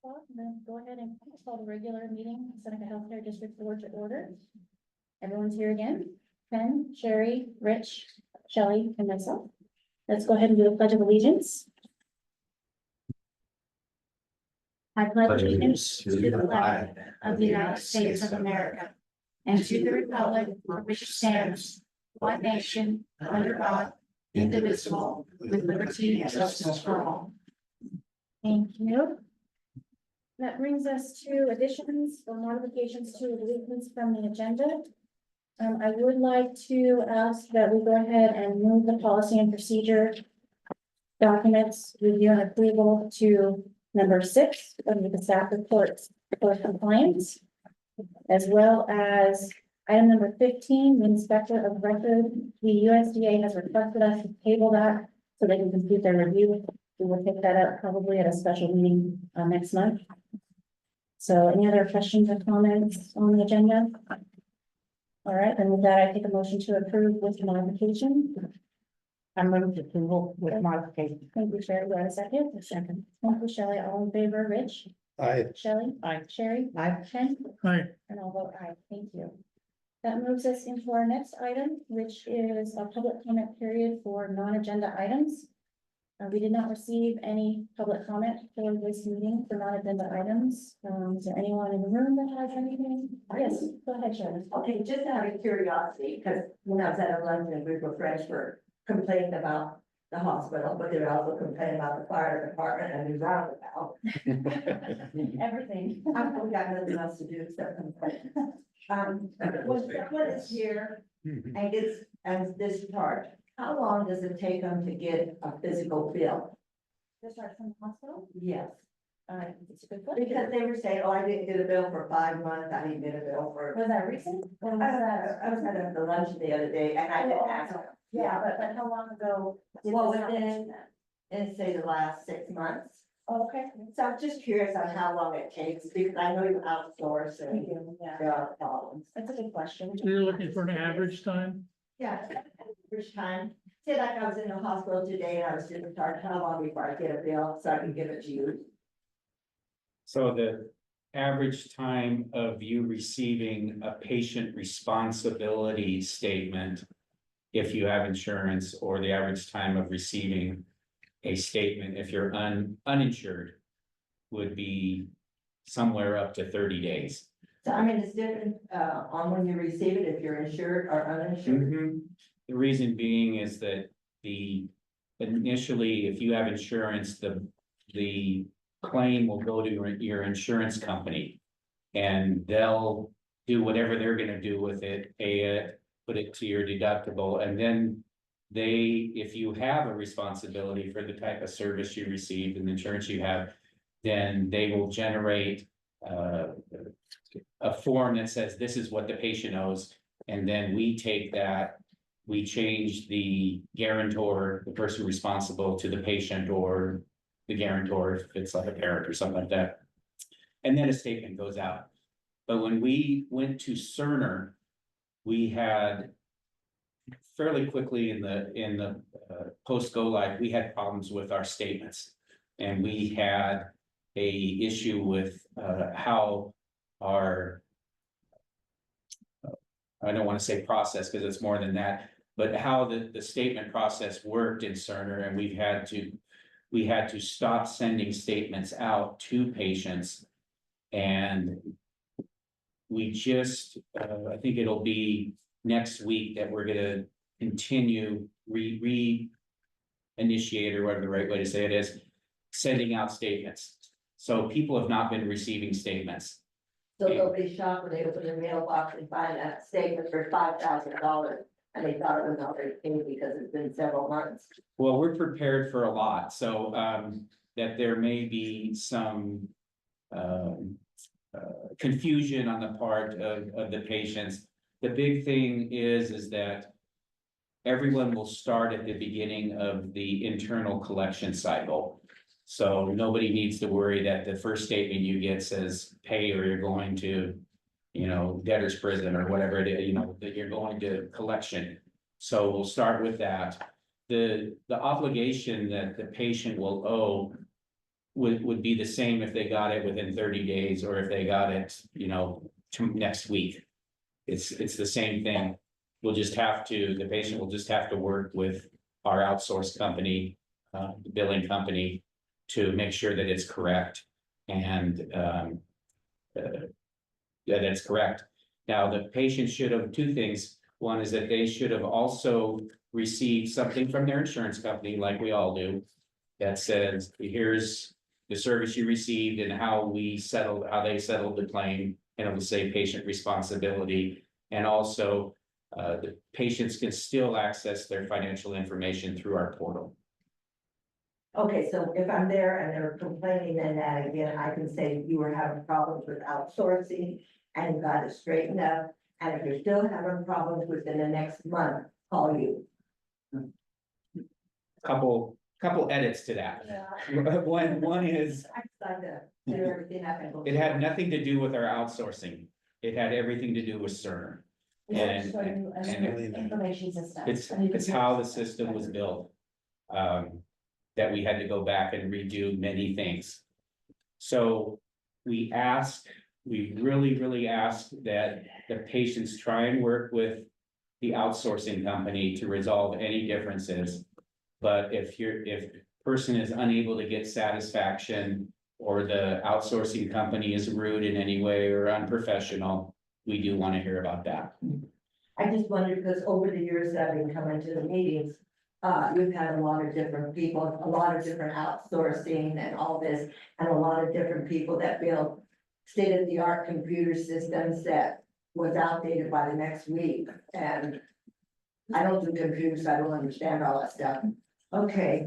Well, then go ahead and call the regular meeting, Seneca Healthcare District Board to order. Everyone's here again. Ken, Sherry, Rich, Shelley, and myself. Let's go ahead and do the Pledge of Allegiance. I pledge allegiance to the flag of the United States of America and to the republic for which it stands, one nation, under God, indivisible, with liberty and justice for all. Thank you. That brings us to additions or modifications to deletions from the agenda. I would like to ask that we go ahead and move the policy and procedure documents review and approval to number 6 under the staff reports for compliance, as well as item number 15, the inspector of record. The USDA has requested us to table that so they can complete their review. We will take that up probably at a special meeting next month. So any other questions or comments on the agenda? All right, then with that, I take a motion to approve with modification. I move to approval with modification. Thank you, Sherry. Do I have a second? A second. Thank you, Shelley. All in favor, Rich? Aye. Shelley? Aye. Sherry? Aye. Ken? Aye. And I'll vote aye. Thank you. That moves us into our next item, which is a public comment period for non-agenda items. We did not receive any public comment for this meeting for non-agenda items. Is there anyone in the room that has anything? Yes, go ahead, Sharon. Okay, just out of curiosity, because when I was at a luncheon, a group of friends were complaining about the hospital, but they were also complaining about the fire department and the roundabout. Everything. I've got nothing else to do except complain. When someone is here and gets discharged, how long does it take them to get a physical bill? This are from the hospital? Yes, It's a good question. because they were saying, oh, I didn't get a bill for 5 months, I didn't get a bill for. Was that recent? Or was that? I was at the lunch the other day and I didn't ask. Yeah, but how long ago? did Well, this happen? within, and say the last 6 months. Oh, okay. So I'm just curious on how long it takes, because I know you outsource Thank and you. Yeah, there are problems. that's a good question. You're looking for an average time? Yeah, first time, say like I was in the hospital today and I was discharged, how long before I get a bill so I can give it to you? So the average time of you receiving a patient responsibility statement, if you have insurance, or the average time of receiving a statement, if you're uninsured, would be somewhere up to 30 days. So I mean, it's different, on when you receive it, if you're insured or uninsured. The reason being is that initially, if you have insurance, the claim will go to your insurance company. And they'll do whatever they're gonna do with it, pay it, put it to your deductible, and then if you have a responsibility for the type of service you received and the insurance you have, then they will generate a form that says this is what the patient owes, and then we take that, we change the guarantor, the person responsible, to the patient or the guarantor, if it's like a parent or something like that. And then a statement goes out. But when we went to Cerner, we had fairly quickly in the post go live, we had problems with our statements. And we had a issue with how our I don't want to say process because it's more than that, but how the statement process worked in Cerner, and we had to stop sending statements out to patients. And we just, I think it'll be next week that we're gonna continue initiate, or whatever the right way to say it is, sending out statements. So people have not been receiving statements. So they'll be shocked when they open their mailbox and find that statement for $5,000 and they thought it was already paid because it's been several months. Well, we're prepared for a lot, so that there may be some confusion on the part of the patients. The big thing is that everyone will start at the beginning of the internal collection cycle. So nobody needs to worry that the first statement you get says pay, or you're going to, debtor's prison or whatever it is, that you're going to collection. So we'll start with that. The obligation that the patient will owe would be the same if they got it within 30 days or if they got it, next week. It's the same thing. The patient will just have to work with our outsourced company, the billing company, to make sure that it's correct and, that it's correct. Now, the patient should have two things. One is that they should have also received something from their insurance company, like we all do, that says, here's the service you received and how they settled the claim, and it will say patient responsibility. And also, the patients can still access their financial information through our portal. Okay, so if I'm there and they're complaining, then that again, I can say you were having problems with outsourcing and you got it straightened up. And if you're still having problems within the next month, call you. Couple edits to that. One is, I tried to clear everything up and go. it had nothing to do with our outsourcing. It had everything to do with Cerner. And Information system. it's how the system was built. That we had to go back and redo many things. So we really ask that the patients try and work with the outsourcing company to resolve any differences. But if person is unable to get satisfaction, or the outsourcing company is rude in any way or unprofessional, we do want to hear about that. I just wondered, because over the years that I've been coming to the meetings, we've had a lot of different people, a lot of different outsourcing and all this, and a lot of different people that build state-of-the-art computer systems that was outdated by the next week, and I don't do computers, so I don't understand all that stuff. Okay,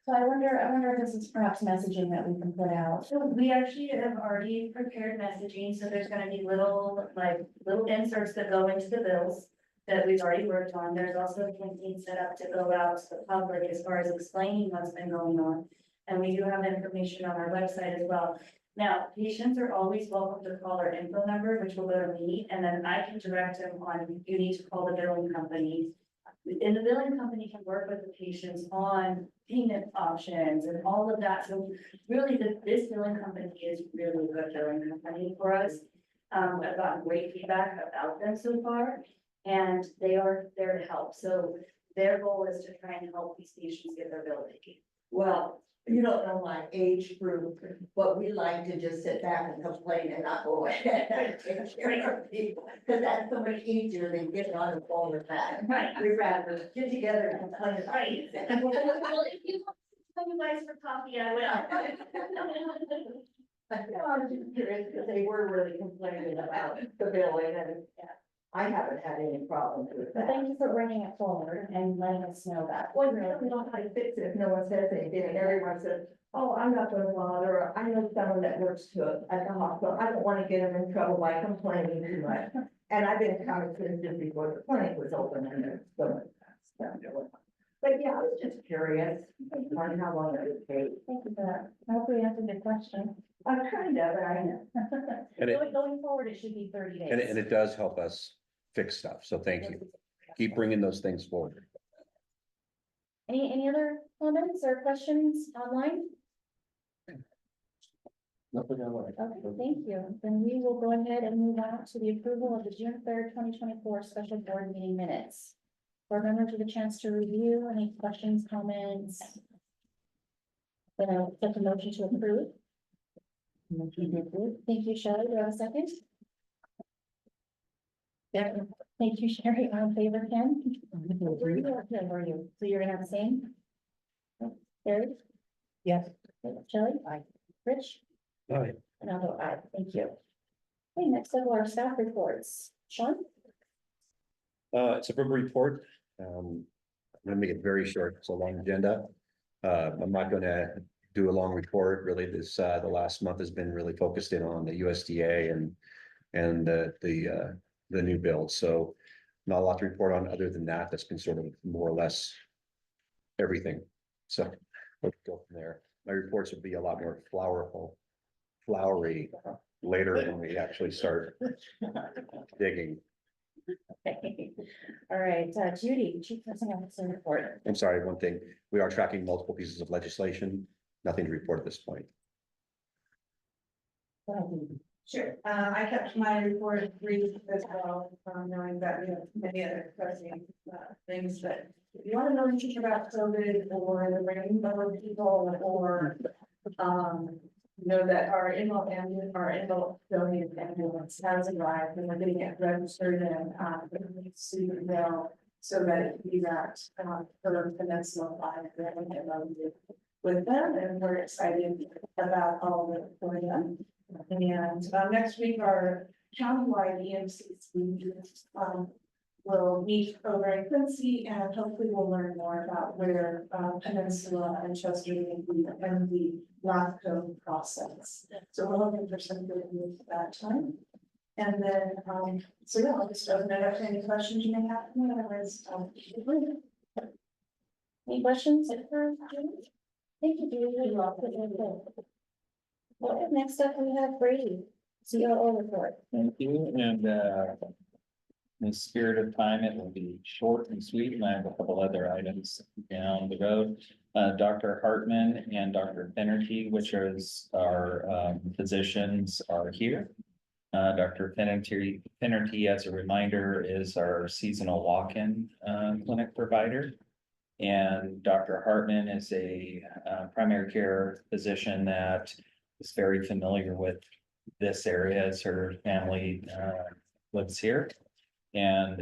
So I wonder if this is perhaps messaging that we can put out. So we actually have already prepared messaging, so there's gonna be little inserts that go into the bills that we've already worked on. There's also a campaign set up to go out to the public as far as explaining what's been going on. And we do have information on our website as well. Now, patients are always welcome to call our info number, which will go to me, and then I can direct them on, you need to call the billing company. And the billing company can work with the patients on payment options and all of that. So really, this billing company is really a good billing company for us. I've gotten great feedback about them so far, and they are there to help. So their goal is to try and help these patients get their bill paid. well, you don't know my age group, but we like to just sit back and complain and not go ahead and take care of people, because that's so much easier than getting on the phone with that. Right. We'd rather get together and complain about Right. it. Well, if you want you guys for coffee, I will. I was just curious, because they were really complaining about the billing, and I haven't had any problems with But that. thank you for bringing it forward and letting us know that. Well, you don't know how to fix it if no one says anything, and everyone says, oh, I'm not gonna bother, or I know someone that works at the hospital, I don't wanna get them in trouble by complaining too much. And I've been coming since just before the clinic was open, and there's so much stuff going on. But yeah, I was just curious on how long it would take. Thank you for that. I hope we answered your question. I'm kind of, but I know. And it, Going forward, it should be 30 days. and it does help us fix stuff, so thank you. Keep bringing those things forward. Any other comments or questions online? Nothing I like. Okay, thank you. Then we will go ahead and move on to the approval of the June 3rd, 2024 special board meeting minutes. Board members with a chance to review any questions, comments. Then I'll take a motion to approve. Thank you, Shelley. Do I have a second? Yeah, thank you, Sherry. All in favor, Ken? Where are you? So you're gonna have the same? Terry? Yes. Shelley? Aye. Rich? Aye. And I'll vote aye. Thank you. Okay, next up are our staff reports. Sean? It's a book report. I'm gonna make it very short. It's a long agenda. I'm not gonna do a long report. Really, this, the last month has been really focused in on the USDA and the new build. So not a lot to report on other than that. That's been sort of more or less everything. So we'll go from there. My reports will be a lot more flowery later when we actually start digging. Okay. All right, Judy, Chief Nursing Officer report. I'm sorry, one thing, we are tracking multiple pieces of legislation, nothing to report at this point. Sure, I kept my report brief as well, knowing that we have many other pressing, things, but if you want to know anything about COVID or the rainbow people or, know that our in-law donation ambulance has arrived and we're getting it registered and, student mail so that it can be wrapped, for Peninsula Live and get loaded with them, and we're excited about all of it for them. And next week, our countywide EMCs will meet over in Quincy, and hopefully we'll learn more about where Peninsula and Chester will be and the LAFCO process. So we're looking for some good news at that time. And then, so yeah, I'll just open it up to any questions you may have. Otherwise, any questions? Thank you, Julie. Well, next up we have Brady, COO report. Thank you, and in the spirit of time, it will be short and sweet, and I have a couple other items down the road. Dr. Hartman and Dr. Finnerty, which is our physicians, are here. Dr. Finnerty, as a reminder, is our seasonal walk-in clinic provider. And Dr. Hartman is a primary care physician that is very familiar with this area as her family lives here. And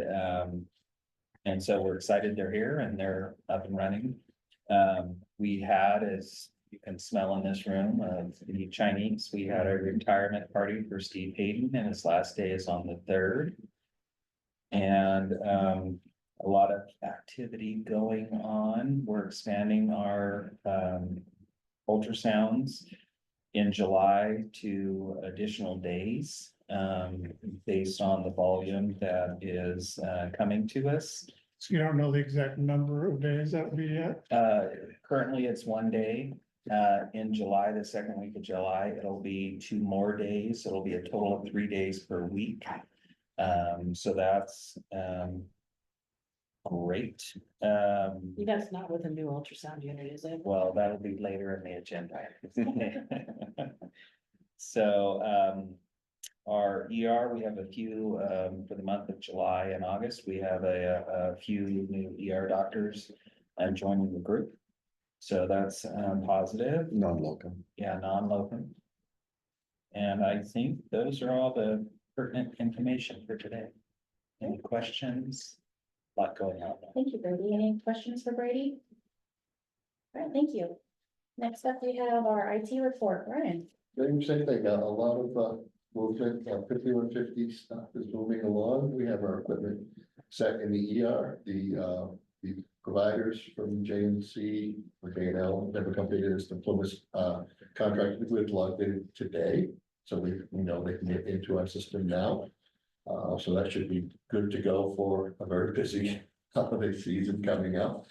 so we're excited they're here and they're up and running. We had, as you can smell in this room, the Chinese, we had a retirement party for Steve Hayden, and his last day is on the 3rd. And a lot of activity going on. We're expanding our ultrasounds in July to additional days based on the volume that is coming to us. So you don't know the exact number of days that would be yet? Currently, it's 1 day. In July, the second week of July, it'll be 2 more days. It'll be a total of 3 days per week. So that's great. That's not with a new ultrasound unit, is it? Well, that'll be later in the agenda. So, our ER, we have a few, for the month of July and August, we have a few new ER doctors joining the group. So that's positive. Non-locum. Yeah, non-locum. And I think those are all the pertinent information for today. Any questions? A lot going on. Thank you, Brady. Any questions for Brady? All right, thank you. Next up, we have our IT report. Ryan. Same thing, got a lot of movement, 5150 stuff is moving along. We have our equipment set in the ER, the providers from JNC or JNL, whatever company it is, the Plymouth contract with logged in today. So we know they can get into our system now. So that should be good to go for a very busy holiday season coming up.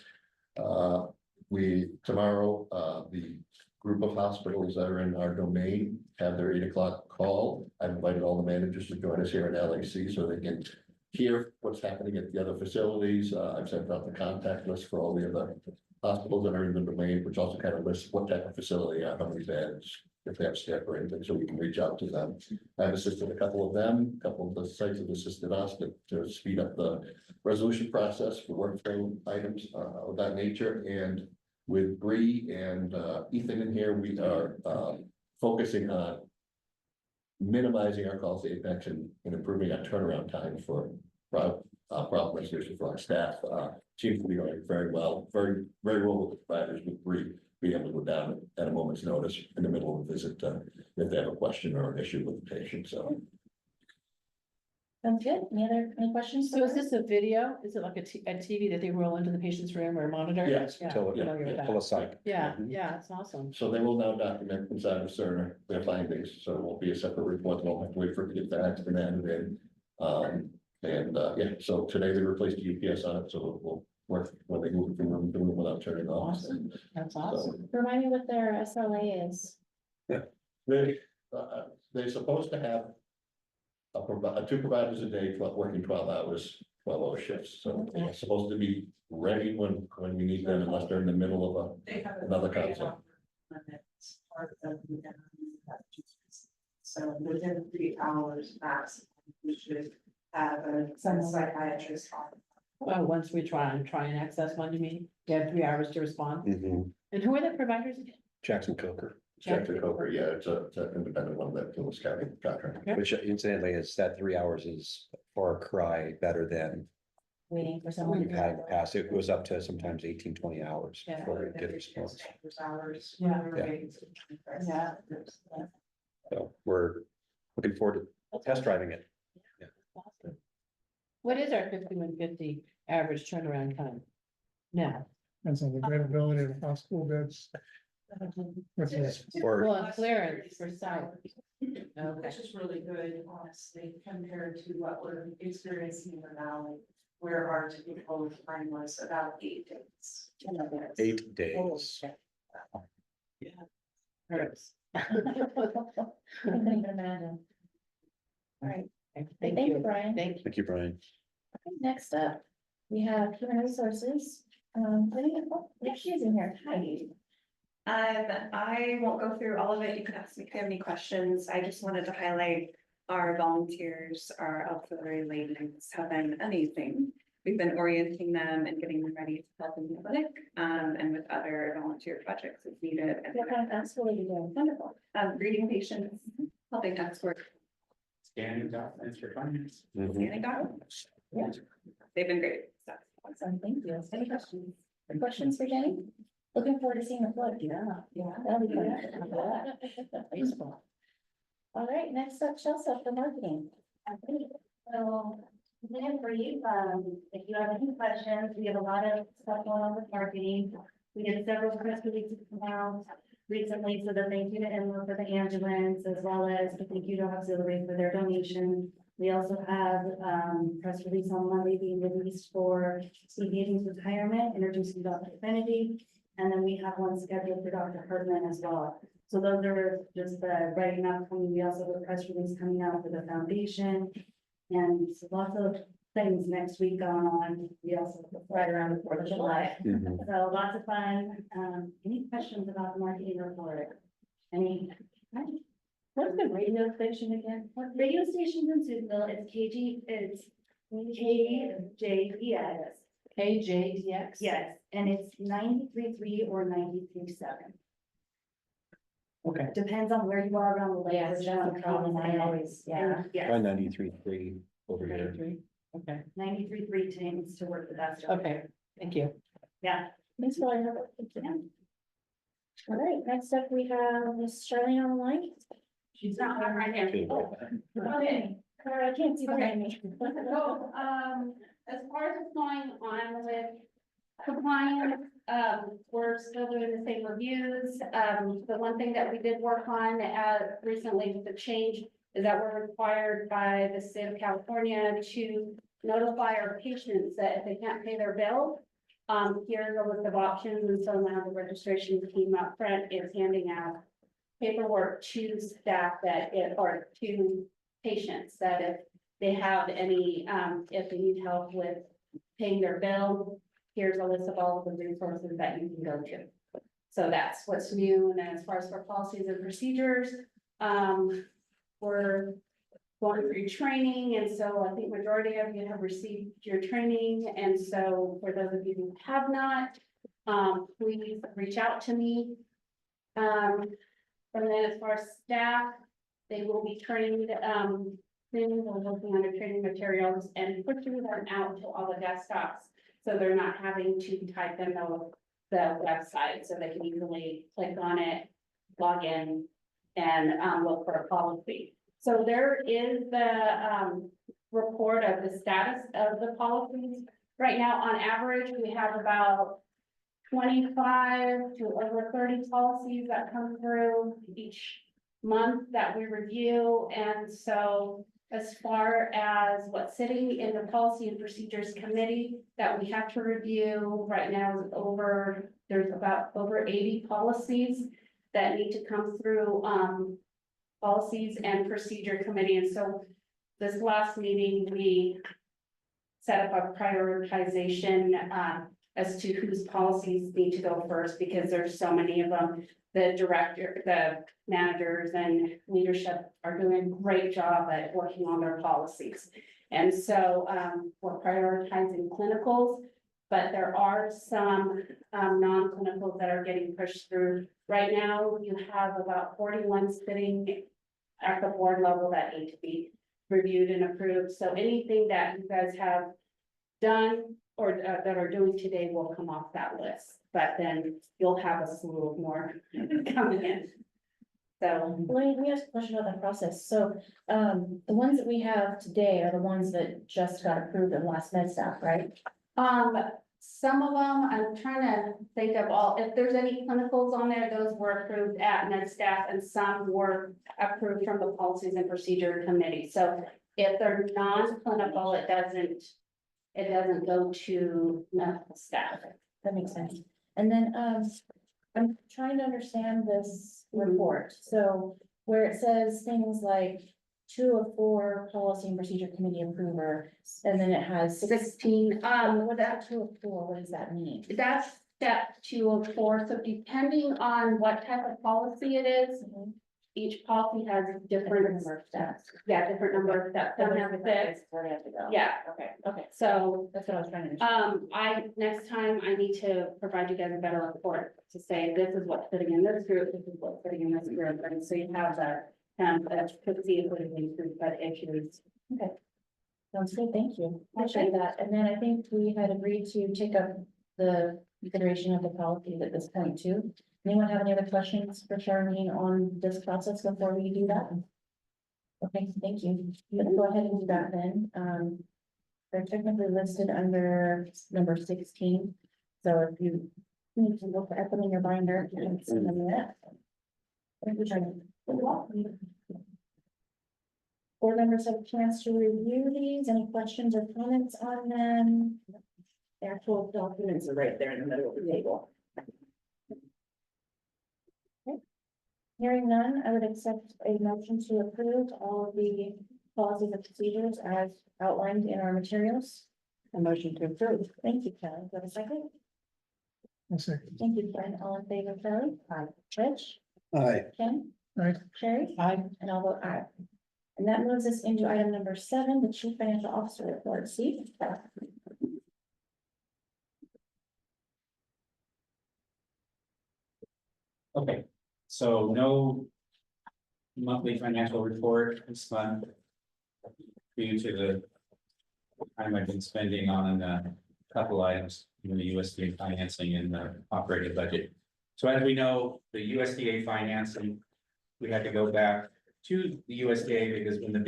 Tomorrow, the group of hospitals that are in our domain have their 8 o'clock call. I've invited all the managers to join us here in LAC so they can hear what's happening at the other facilities. I've sent out the contact list for all the other hospitals that are in the domain, which also kind of lists what type of facility, how many beds, if they have staff or anything, so we can reach out to them. I've assisted a couple of them, a couple of the sites have assisted us to speed up the resolution process for workflow items of that nature. And with Bree and Ethan in here, we are focusing on minimizing our calls to Apex and improving our turnaround time for problem resolution for our staff. Seems to be going very well, very well with the providers, with Bree being able to go down at a moment's notice in the middle of a visit if they have a question or an issue with the patient, so. Sounds good. Any questions? So is this a video? Is it like a TV that they roll into the patient's room or a monitor? Yes, Yeah, Tele- familiar with that. Telepsych. Yeah, yeah, it's awesome. So they will now document inside of Cerner their findings, so it won't be a separate report, they'll have to wait for it to get back and added in. Yeah, so today they replaced the UPS on it, so it will work when they move it from room to room without turning off. Awesome. That's awesome. Remind me what their SLA is. They're supposed to have two providers a day, working 12 hours, 12-hour shifts, so they're supposed to be ready when we need them, unless they're in the middle of another consult. So within 3 hours max, we should have a psychiatrist on. Oh, once we try and access one, you mean, you have 3 hours to respond, Mhm. and who are the providers again? Jackson Coker, Jackson Coker, yeah, it's an independent one that Phyllis County contract. which incidentally is that 3 hours is far cry better than Waiting for someone. we've had in the past. It goes up to sometimes 18, 20 hours Yeah. for a good response. Hours. Yeah. So we're looking forward to test driving it. Awesome. What is our 5150 average turnaround time? Now, And so the availability of hospital beds. Which is, Or well, clearance for site. Okay, Which is really good, honestly, compared to what we're experiencing in the valley, where our typical time was about 8 days. 8 days. hurts. I can imagine. All right, Thank thank you, you, Brian. thank you. Thank you, Brian. Next up, we have human resources. She's in here. Hi. I won't go through all of it. You can ask me if you have any questions. I just wanted to highlight our volunteers, our auxiliary ladies have been amazing. We've been orienting them and getting them ready to help in the clinic, and with other volunteer projects as needed. And What kind of hospital are you doing? wonderful, reading patients, helping expert, Scanning documents for finance. Mhm. scanning documents. Yeah. They've been great. So, Awesome, thank you. Any questions? Questions for Jenny? Looking forward to seeing the flood. Yeah. That'll be fun. Baseball. All right, next up, Chelsea for marketing. So, then for you, if you have any questions, we have a lot of stuff going on with marketing. We did several press releases come out recently, so the thank you to Emma for the ambulance, as well as the thank you to auxiliary for their donation. We also have, press release on Monday being released for Steve Gating's retirement, introducing Dr. Kennedy. And then we have one scheduled for Dr. Hartman as well. So those are just the right now coming. We also have a press release coming out for the foundation. And lots of things next week going on. We also right around the 4th of July. Mhm. So lots of fun. Any questions about the marketing report? Any? What's the radio station again? Radio stations in Suitville, it's KG, it's KJPS. KJTX? Yes, and it's 93.3 or 93.7. Okay. Depends on where you are around the lake. Yes, that's a problem. I always, yeah. Try Yes, 93.3 over here. 93? Okay, 93.3 tends to work the best. okay, thank you. Yeah. Thanks for all your help. Thank you. All right, next up, we have Miss Charlene on the line. She's not on right now. Okay. I can't see behind me. So, as far as what's going on with compliance, we're still doing the same reviews. The one thing that we did work on, recently with the change is that we're required by the state of California to notify our patients that if they can't pay their bill, here's a list of options, and so now the registration team up front is handing out paperwork to staff or to patients, that if they have any, if they need help with paying their bill, here's a list of all of the resources that you can go to. So that's what's new. And then as far as for policies and procedures, we're going through training, and so I think majority of you have received your training, and so for those of you who have not, please reach out to me. And then as far as staff, they will be trained, soon. We're working on the training materials and pushing them out to all the desktops. So they're not having to type in the website, so they can easily click on it, log in, and look for a policy. So there is the report of the status of the policies. Right now, on average, we have about 25 to over 30 policies that come through each month that we review. And so as far as what's sitting in the policy and procedures committee that we have to review right now is there's about over 80 policies that need to come through policies and procedure committee. And so this last meeting, we set up a prioritization as to whose policies need to go first, because there's so many of them. The director, the managers and leadership are doing a great job at working on their policies. And so, we're prioritizing clinicals, but there are some, non-clinicals that are getting pushed through. Right now, you have about 41 sitting at the board level that need to be reviewed and approved. So anything that you guys have done or that are doing today will come off that list, but then you'll have a slew of more coming in. So, Let me ask a question about that process. So, the ones that we have today are the ones that just got approved in last med staff, right? some of them, I'm trying to think of all, if there's any clinicals on there, those were approved at med staff and some were approved from the policies and procedure committee. So if they're non-clinical, it doesn't go to medical staff. That makes sense. And then, I'm trying to understand this report. So where it says things like 2 of 4 policy and procedure committee approver, and then it has 16, what that 2 of 4, what does that mean? that's step 2 of 4. So depending on what type of policy it is, each policy has different number of steps. Yeah, different number of steps. Some have 6. Where we have to go. Yeah. Okay, So, that's what I was trying to understand. next time I need to provide you guys a better report to say, this is what's fitting in this group, this is what's fitting in this group, and so you have that. That could see including these group but issues. Sounds good, thank you. Appreciate that. And then I think we had agreed to take up the consideration of the policies at this point too. Anyone have any other questions for Charlene on this process before we do that? Okay, thank you. Let's go ahead and do that then. They're technically listed under number 16. So if you need to look at them in your binder, you can see them there. Thank you, Charlene. Board members have a chance to review these. Any questions or comments on them? The actual documents are right there in the middle of the table. Okay. Hearing none, I would accept a motion to approve all of the policies and procedures as outlined in our materials. A motion to approve. Thank you, Kelly. Do I have a second? One second. Thank you, Ken. All in favor, Kelly? Aye. Rich? Aye. Ken? Aye. Sherry? Aye. And I'll vote aye. And that moves us into item number 7, the chief financial officer report. Steve? Okay, so no monthly financial report this month. Due to the time I've been spending on a couple items in the USDA financing and the operating budget. So as we know, the USDA financing, we had to go back to the USDA because when the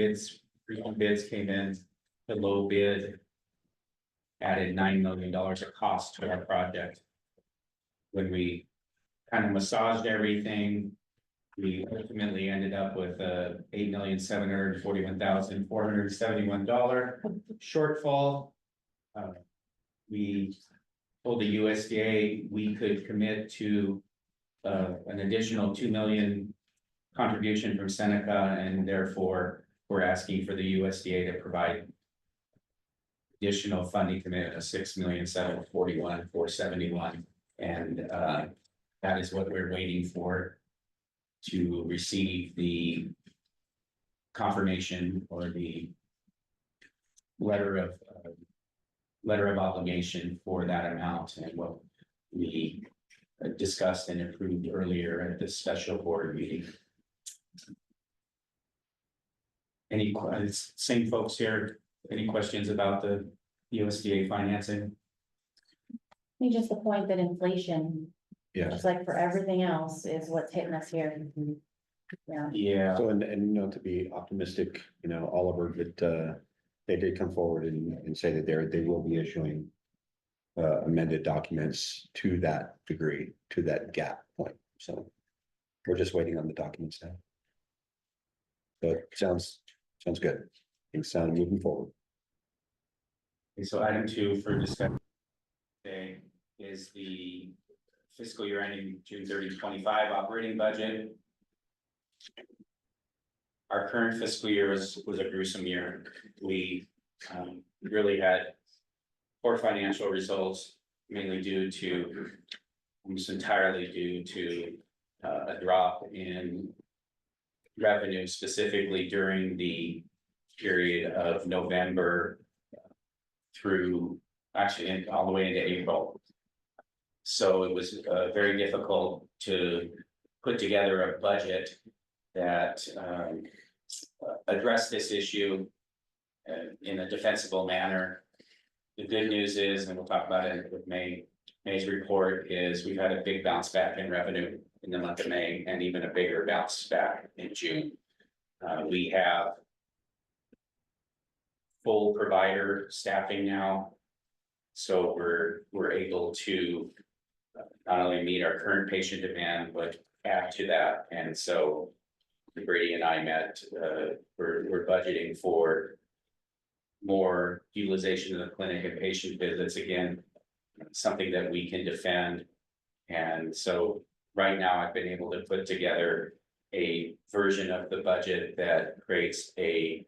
recent bids came in, the low bid added $9 million of cost to our project. When we kind of massaged everything, we ultimately ended up with a $8,741,471 shortfall. We told the USDA we could commit to an additional 2 million contribution from Seneca, and therefore we're asking for the USDA to provide additional funding commitment of $6,741,471, and that is what we're waiting for to receive the confirmation or the letter of obligation for that amount, and what we discussed and approved earlier at this special board meeting. Any same folks here, any questions about the USDA financing? Maybe just the point that inflation, Yeah. just like for everything else, is what's hitting us here. Yeah. Yeah. So, and you know, to be optimistic, you know, Oliver, that they did come forward and say that they will be issuing amended documents to that degree, to that gap point. So we're just waiting on the documents now. But sounds good. Things sound moving forward. Okay, so item 2 for discussion today is the fiscal year ending June 30, 2025 operating budget. Our current fiscal year was a gruesome year. We really had poor financial results. mainly due to, almost entirely due to, a drop in revenue specifically during the period of November through, actually, all the way into April. So it was, very difficult to put together a budget that, addressed this issue in a defensible manner. The good news is, and we'll talk about it with May's report, is we've had a big bounce back in revenue in the month of May, and even a bigger bounce back in June. We have full provider staffing now. So we're able to not only meet our current patient demand, but add to that. And so Brady and I met, we're budgeting for more utilization of the clinic and patient visits again, something that we can defend. And so right now I've been able to put together a version of the budget that creates a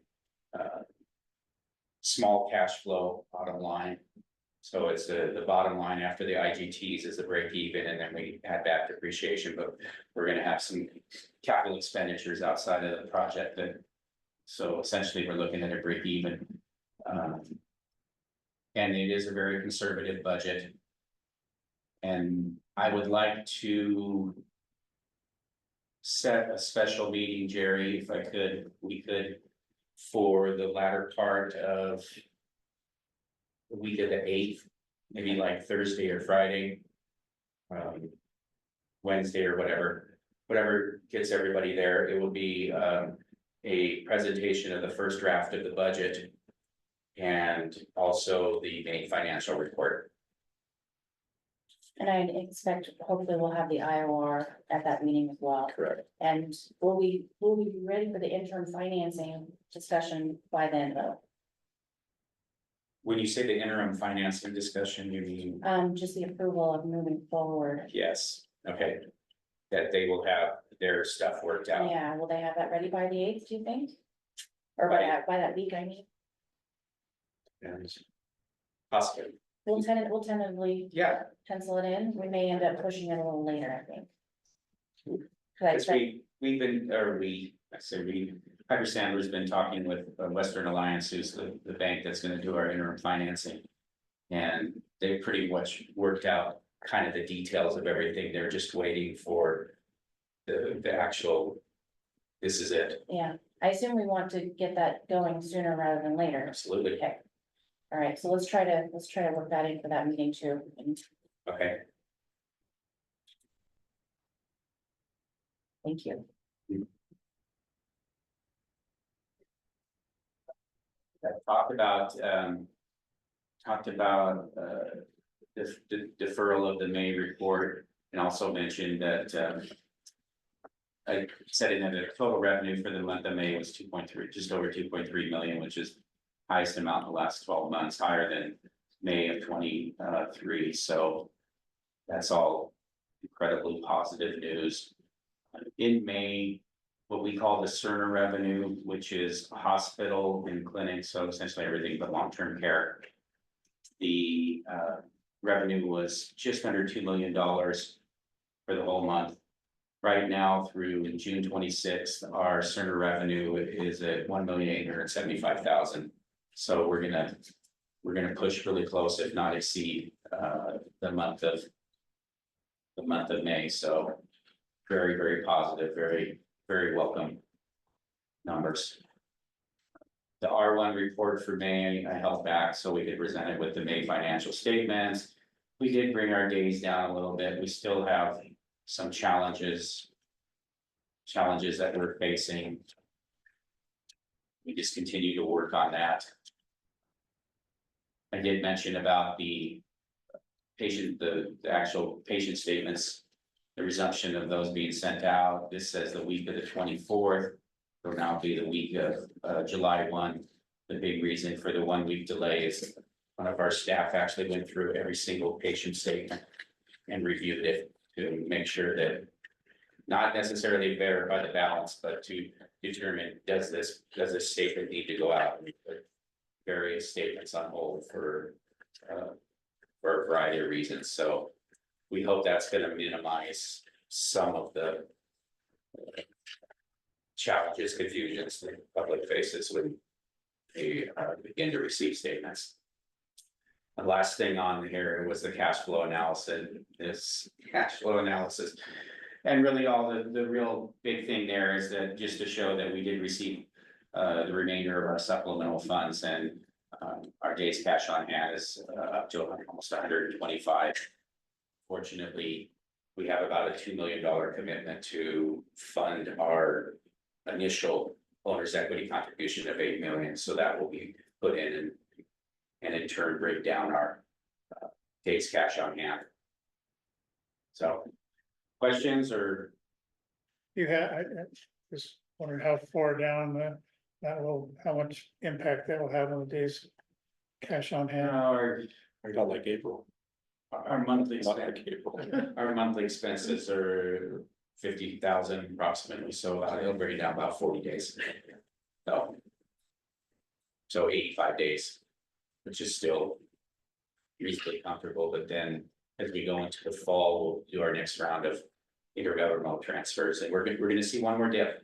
small cash flow bottom line. So it's the bottom line after the IGTs is the break even, and then we add back depreciation, but we're gonna have some capital expenditures outside of the project that. So essentially, we're looking at a break even. And it is a very conservative budget. And I would like to set a special meeting, Jerry, if I could, we could, for the latter part of the week of the 8th, maybe like Thursday or Friday. Wednesday or whatever gets everybody there. It will be a presentation of the first draft of the budget. And also the main financial report. And I expect hopefully we'll have the IOR at that meeting as well. Correct. And will we be ready for the interim financing discussion by then though? When you say the interim financing discussion, you mean? Just the approval of moving forward. Yes, okay. That they will have their stuff worked out. Yeah, will they have that ready by the 8th, do you think? Or by that week, I mean? And possibly, We'll tentatively yeah, pencil it in. We may end up pushing it a little later, I think. 'Cause I because expect- we've been, or we, I say we, Piper Sandler's been talking with Western Alliance, who's the bank that's gonna do our interim financing. And they pretty much worked out kind of the details of everything. They're just waiting for the actual, this is it, Yeah, I assume we want to get that going sooner rather than later. absolutely, Okay. All right, so let's try to work that in for that meeting too. And okay. thank you. Talked about the deferral of the May report, and also mentioned that I said in that the total revenue for the month of May was 2.3, just over 2.3 million, which is highest amount in the last 12 months, higher than May of 23. So that's all incredibly positive news. In May, what we call the Cerner revenue, which is hospital and clinic, so essentially everything but long-term care. The revenue was just under $2 million for the whole month. Right now, through June 26th, our Cerner revenue is at $1,875,000. So we're gonna push really close, if not exceed, the month of May. So very, very positive, very, very welcome numbers. The R1 report for May, I held back so we could present it with the May financial statements. We did bring our days down a little bit. We still have some challenges that we're facing. We just continue to work on that. I did mention about the patient, the actual patient statements, the resumption of those being sent out. This says the week of the 24th. It'll now be the week of July 1. The big reason for the 1 week delay is one of our staff actually went through every single patient statement and reviewed it to make sure that not necessarily verify the balance, but to determine, does this statement need to go out? And we put various statements on hold for for a variety of reasons, so we hope that's gonna minimize some of the challenges, confusions the public faces when they begin to receive statements. The last thing on here was the cash flow analysis, And really all the real big thing there is that just to show that we did receive the remainder of our supplemental funds and our days cash on hand is up to almost 125. Fortunately, we have about a $2 million commitment to fund our initial owner's equity contribution of 8 million, so that will be put in and in turn break down our days cash on hand. So, questions or? You had, I just wondering how far down that will, how much impact that will have on the days cash on hand. Not like April. Our monthly Not spend, like April. our monthly expenses are 50,000 approximately, so it'll bring it down about 40 days. So 85 days, which is still reasonably comfortable, but then as we go into the fall, we'll do our next round of intergovernmental transfers, and we're gonna see one more dip.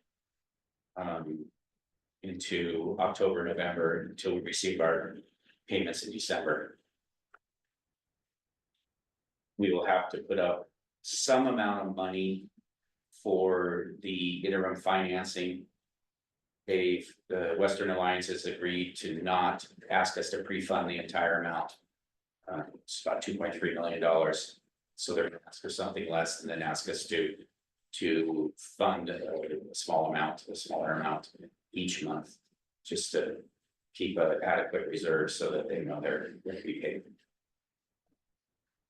Into October, November, until we receive our payments in December. We will have to put up some amount of money for the interim financing. The Western Alliance has agreed to not ask us to pre-fund the entire amount. It's about $2.3 million. So they're gonna ask for something less and then ask us to fund a smaller amount each month, just to keep an adequate reserve so that they know they're going to be paid.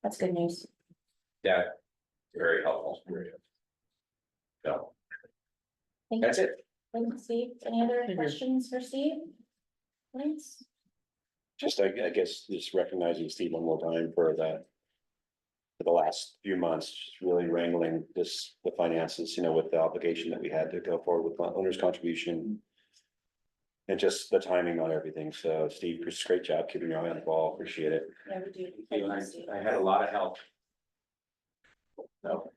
That's good news. That very helpful. So Thank that's you. it. Thanks, Steve. Any other you. questions for Steve? Thanks. Just, I guess, just recognizing Steve one more time for the last few months, just really wrangling the finances, with the obligation that we had to go forward with owner's contribution. And just the timing on everything. So Steve, just great job keeping your eye on the ball. Appreciate it. Yeah, we do. I had a lot of help. So.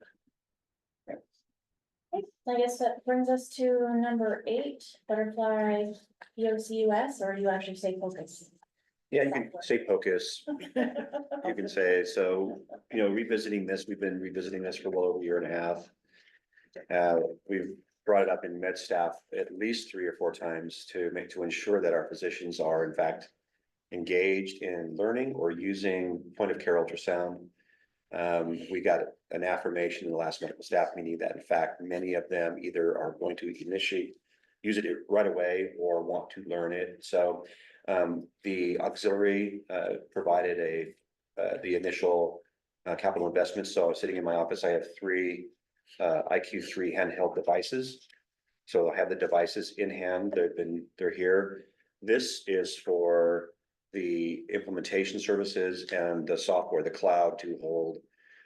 I guess that brings us to number 8, Butterfly POCUS, or you actually say focus. Yeah, you can say POCUS. You can say, so, revisiting this, we've been revisiting this for well over a year and a half. We've brought it up in med staff at least 3 or 4 times to ensure that our physicians are in fact engaged in learning or using point of care ultrasound. We got an affirmation in the last medical staff meeting that in fact, many of them either are going to use it right away or want to learn it. So the auxiliary provided the initial capital investment. So sitting in my office, I have 3 IQ3 handheld devices. So I have the devices in hand. They're here. This is for the implementation services and the software, the cloud to hold.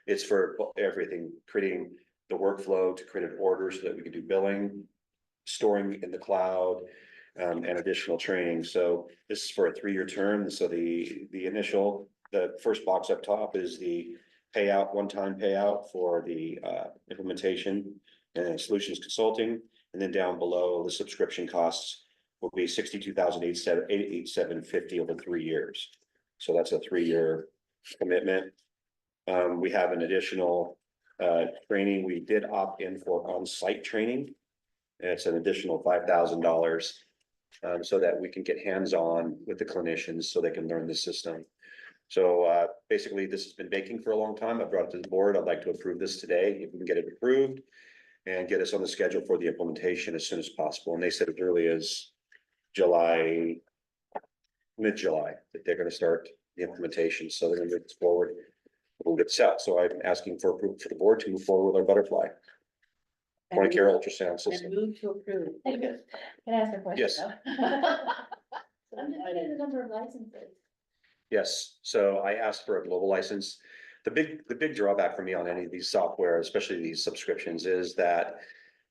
It's for everything, creating the workflow to create an order so that we can do billing, storing in the cloud, and additional training. So this is for a 3-year term. So the first box up top is the payout, one-time payout for the implementation and solutions consulting. And then down below, the subscription costs will be $62,887.50 over 3 years. So that's a 3-year commitment. We have an additional training. We did opt in for on-site training. It's an additional $5,000 so that we can get hands-on with the clinicians so they can learn the system. So basically, this has been baking for a long time. I brought it to the board. I'd like to approve this today, if we can get it approved and get us on the schedule for the implementation as soon as possible. And they said as early as mid-July, that they're going to start the implementation. So they're going to move this forward. We'll get set. So I'm asking for approval for the board to move forward with our Butterfly point of care ultrasound system. And move to approve. Can I ask a question? Yes. though? I'm just looking at the number of licenses. Yes, so I asked for a global license. The big drawback for me on any of these software, especially these subscriptions, is that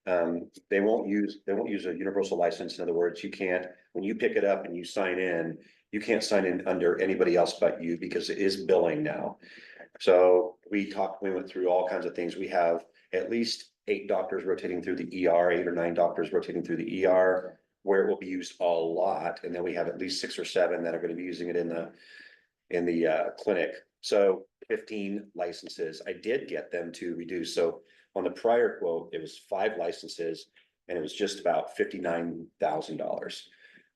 they won't use a universal license. In other words, you can't, when you pick it up and you sign in, You can't sign in under anybody else but you because it is billing now. So we went through all kinds of things. We have at least 8 doctors rotating through the ER, 8 or 9 doctors rotating through the ER, where it will be used a lot. And then we have at least 6 or 7 that are gonna be using it in the clinic. So 15 licenses. I did get them to reduce. So on the prior quote, it was 5 licenses and it was just about $59,000.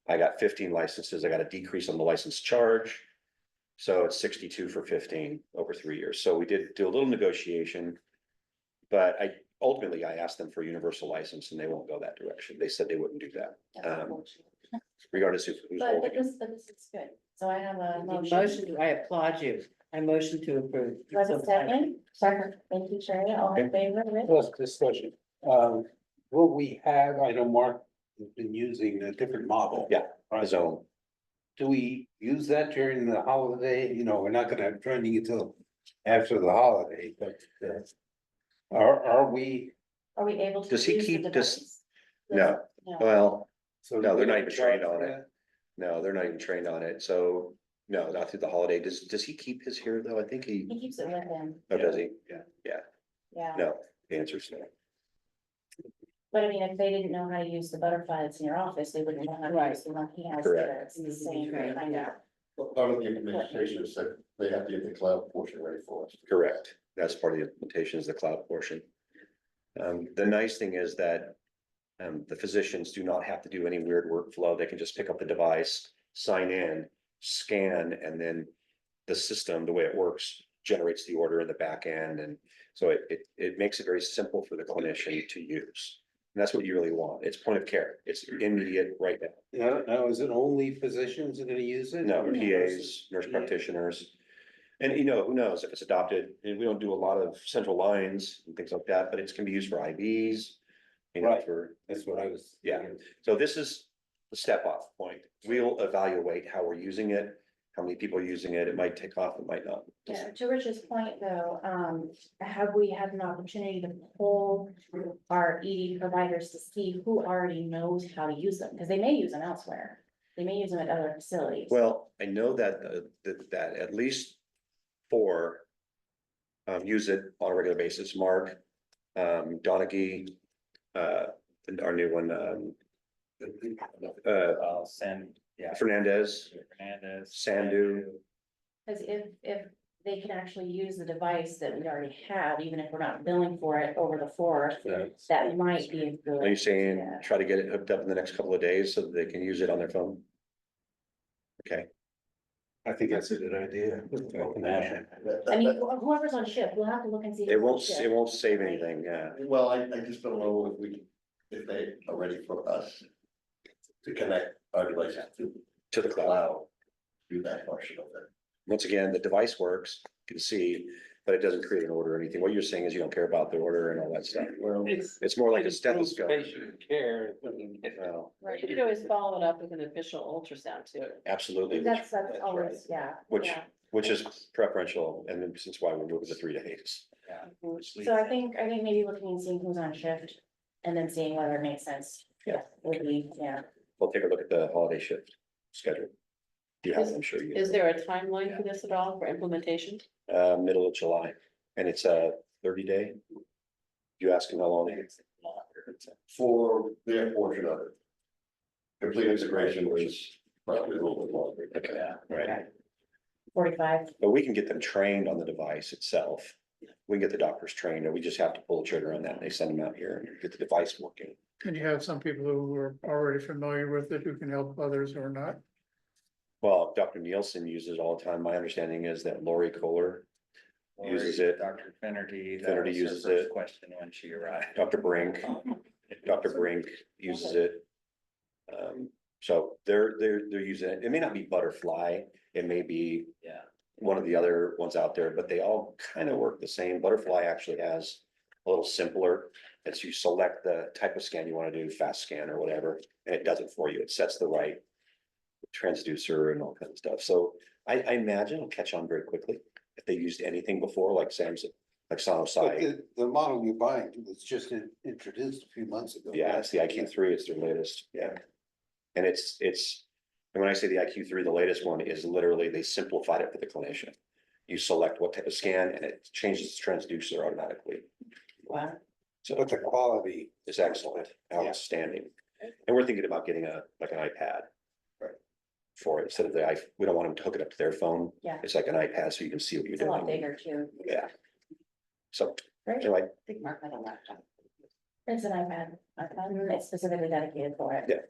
I got 15 licenses. I got a decrease on the license charge. So it's 62 for 15 over 3 years. So we did do a little negotiation. But ultimately I asked them for a universal license and they won't go that direction. They said they wouldn't do that. Regardless of who's But holding it. this is good. So I have a motion. Motion, I applaud you. I motion to approve. Do I have a second? Second. Thank you, Sherry. All in favor, Rich? Plus discussion, will we have, I know Mark has been using a different model. Yeah, his own. Do we use that during the holiday? You know, we're not gonna have training until after the holiday, but, are we? Are we able to? Does he use the keep device? No, No. well, So No, they're not we even charge trained on for it. that? no, they're not even trained on it. So no, not through the holiday. Does he keep his here though? I think He keeps it with him. oh, does he? Yeah. No, the answer's no. But I mean, if they didn't know how to use the butterfly that's in your office, they wouldn't know how to use the one he has Correct. there. It's the same kind of. Well, part of the implementation is that they have to get the cloud portion ready for us. Correct. That's part of the implementation is the cloud portion. The nice thing is that the physicians do not have to do any weird workflow. They can just pick up the device, sign in, scan, and then the system, the way it works, generates the order in the back end. And so it makes it very simple for the clinician to use. And that's what you really want. It's point of care. It's immediate right now. Now, is it only physicians that are gonna use it? No, or PAs, nurse practitioners. And you know, who knows if it's adopted, and we don't do a lot of central lines and things like that, but it can be used for IVs. You know, Right. for, That's what I was. Yeah. so this is the step off point. We'll evaluate how we're using it, how many people are using it. It might take off, it might not. Yeah, to Rich's point though, have we had an opportunity to poll our ED providers to see who already knows how to use them? Because they may use them elsewhere. They may use them at other facilities. Well, I know that, that at least 4 use it on a regular basis. Mark, Donaghy, and our new one, I'll send, yeah. Fernandez, Fernandez. Sandu. Because if they can actually use the device that we already have, even if we're not billing for it over the 4th, that might be a good. Are you saying yeah. try to get it hooked up in the next couple of days so that they can use it on their phone? Okay, I think that's a good idea. I mean, whoever's on shift, we'll have to look and see. it who's on shift. won't save anything, yeah. Well, I just don't know if they are ready for us to connect our devices To the the cloud. cloud, do that portion of it. Once again, the device works, you can see, but it doesn't create an order or anything. What you're saying is you don't care about the order and all that stuff. Well, It's more like a stethoscope. Patient care. Well, Right, you could always follow it up with an official ultrasound too. absolutely, That's always, yeah. Which- yeah. which is preferential, and then since why we're moving to 3 days. So I think maybe looking and seeing who's on shift and then seeing whether it makes sense. Yeah. Would be, yeah. We'll take a look at the holiday shift schedule. You have, it, I'm sure you. Is there a timeline for this at all for implementation? Middle of July, and it's a 30-day. You ask them how long it is. for their portion of it. Complete integration, which is probably a little bit longer. Okay, right, 45. but we can get them trained on the device itself. We can get the doctors trained, and we just have to pull the trigger on that, and they send them out here and get the device working. And you have some people who are already familiar with it, who can help others or not. Well, Dr. Nielsen uses it all the time. My understanding is that Lori Kohler uses it. Dr. Finnerty. Finnerty uses it. Question when she arrived. Dr. Brink uses it. So they're using it. It may not be Butterfly, it may be Yeah. one of the other ones out there, but they all kind of work the same. Butterfly actually has a little simpler. It's you select the type of scan you want to do, fast scan or whatever, and it does it for you. It sets the right transducer and all kinds of stuff. So I imagine it'll catch on very quickly if they used anything before, like Samsung, like But Sonosite. the model you're buying was just introduced a few months ago. Yeah, it's the IQ3, it's their latest, yeah. And it's And when I say the IQ3, the latest one is literally, they simplified it for the clinician. You select what type of scan and it changes the transducer automatically. Wow. So But the quality, it's excellent, outstanding. And we're thinking about getting like an iPad. Right. For it, instead of we don't want them to hook it up to their phone. Yeah. It's like an iPad, so you can see what you're It's a lot doing. bigger too. Yeah. So, Great. anyway, I think Mark had a laptop. It's an iPad. It's specifically dedicated for it. Yeah.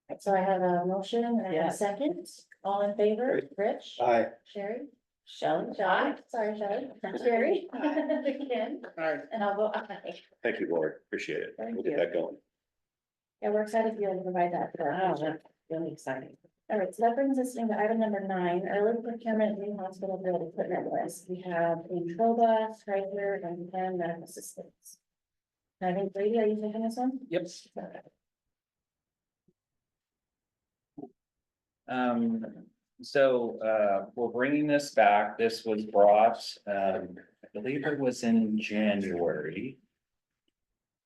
Right, so I have a motion and I have Yeah. a second. All in favor? Rich? Aye. Sherry? Shelley? Sorry, Shelley. Sherry? Ken? Alright, And I'll vote aye. thank you, Lord, appreciate it. Thank We'll get you. that going. Yeah, we're excited to be able to provide that for our Wow, patients. that's really exciting. All right, so that brings us into item number 9, early procurement new hospital build equipment list. We have Introba, Stryker, and Penn Medical Systems. I think Brady, are you taking this one? Yep. We're bringing this back. This was brought, I believe it was in January.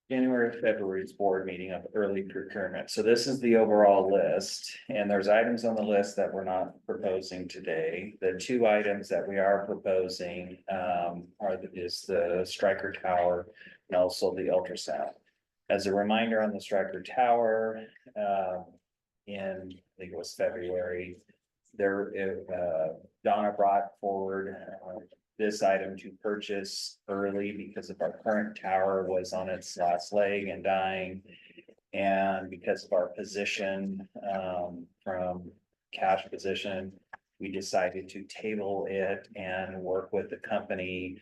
January, February's board meeting of early procurement. So this is the overall list, and there's items on the list that we're not proposing today. The 2 items that we are proposing, is the Stryker Tower and also the ultrasound. As a reminder on the Stryker Tower, in, I think it was February, Donna brought forward, this item to purchase early because of our current tower was on its last leg and dying. And because of our position, from cash position, we decided to table it and work with the company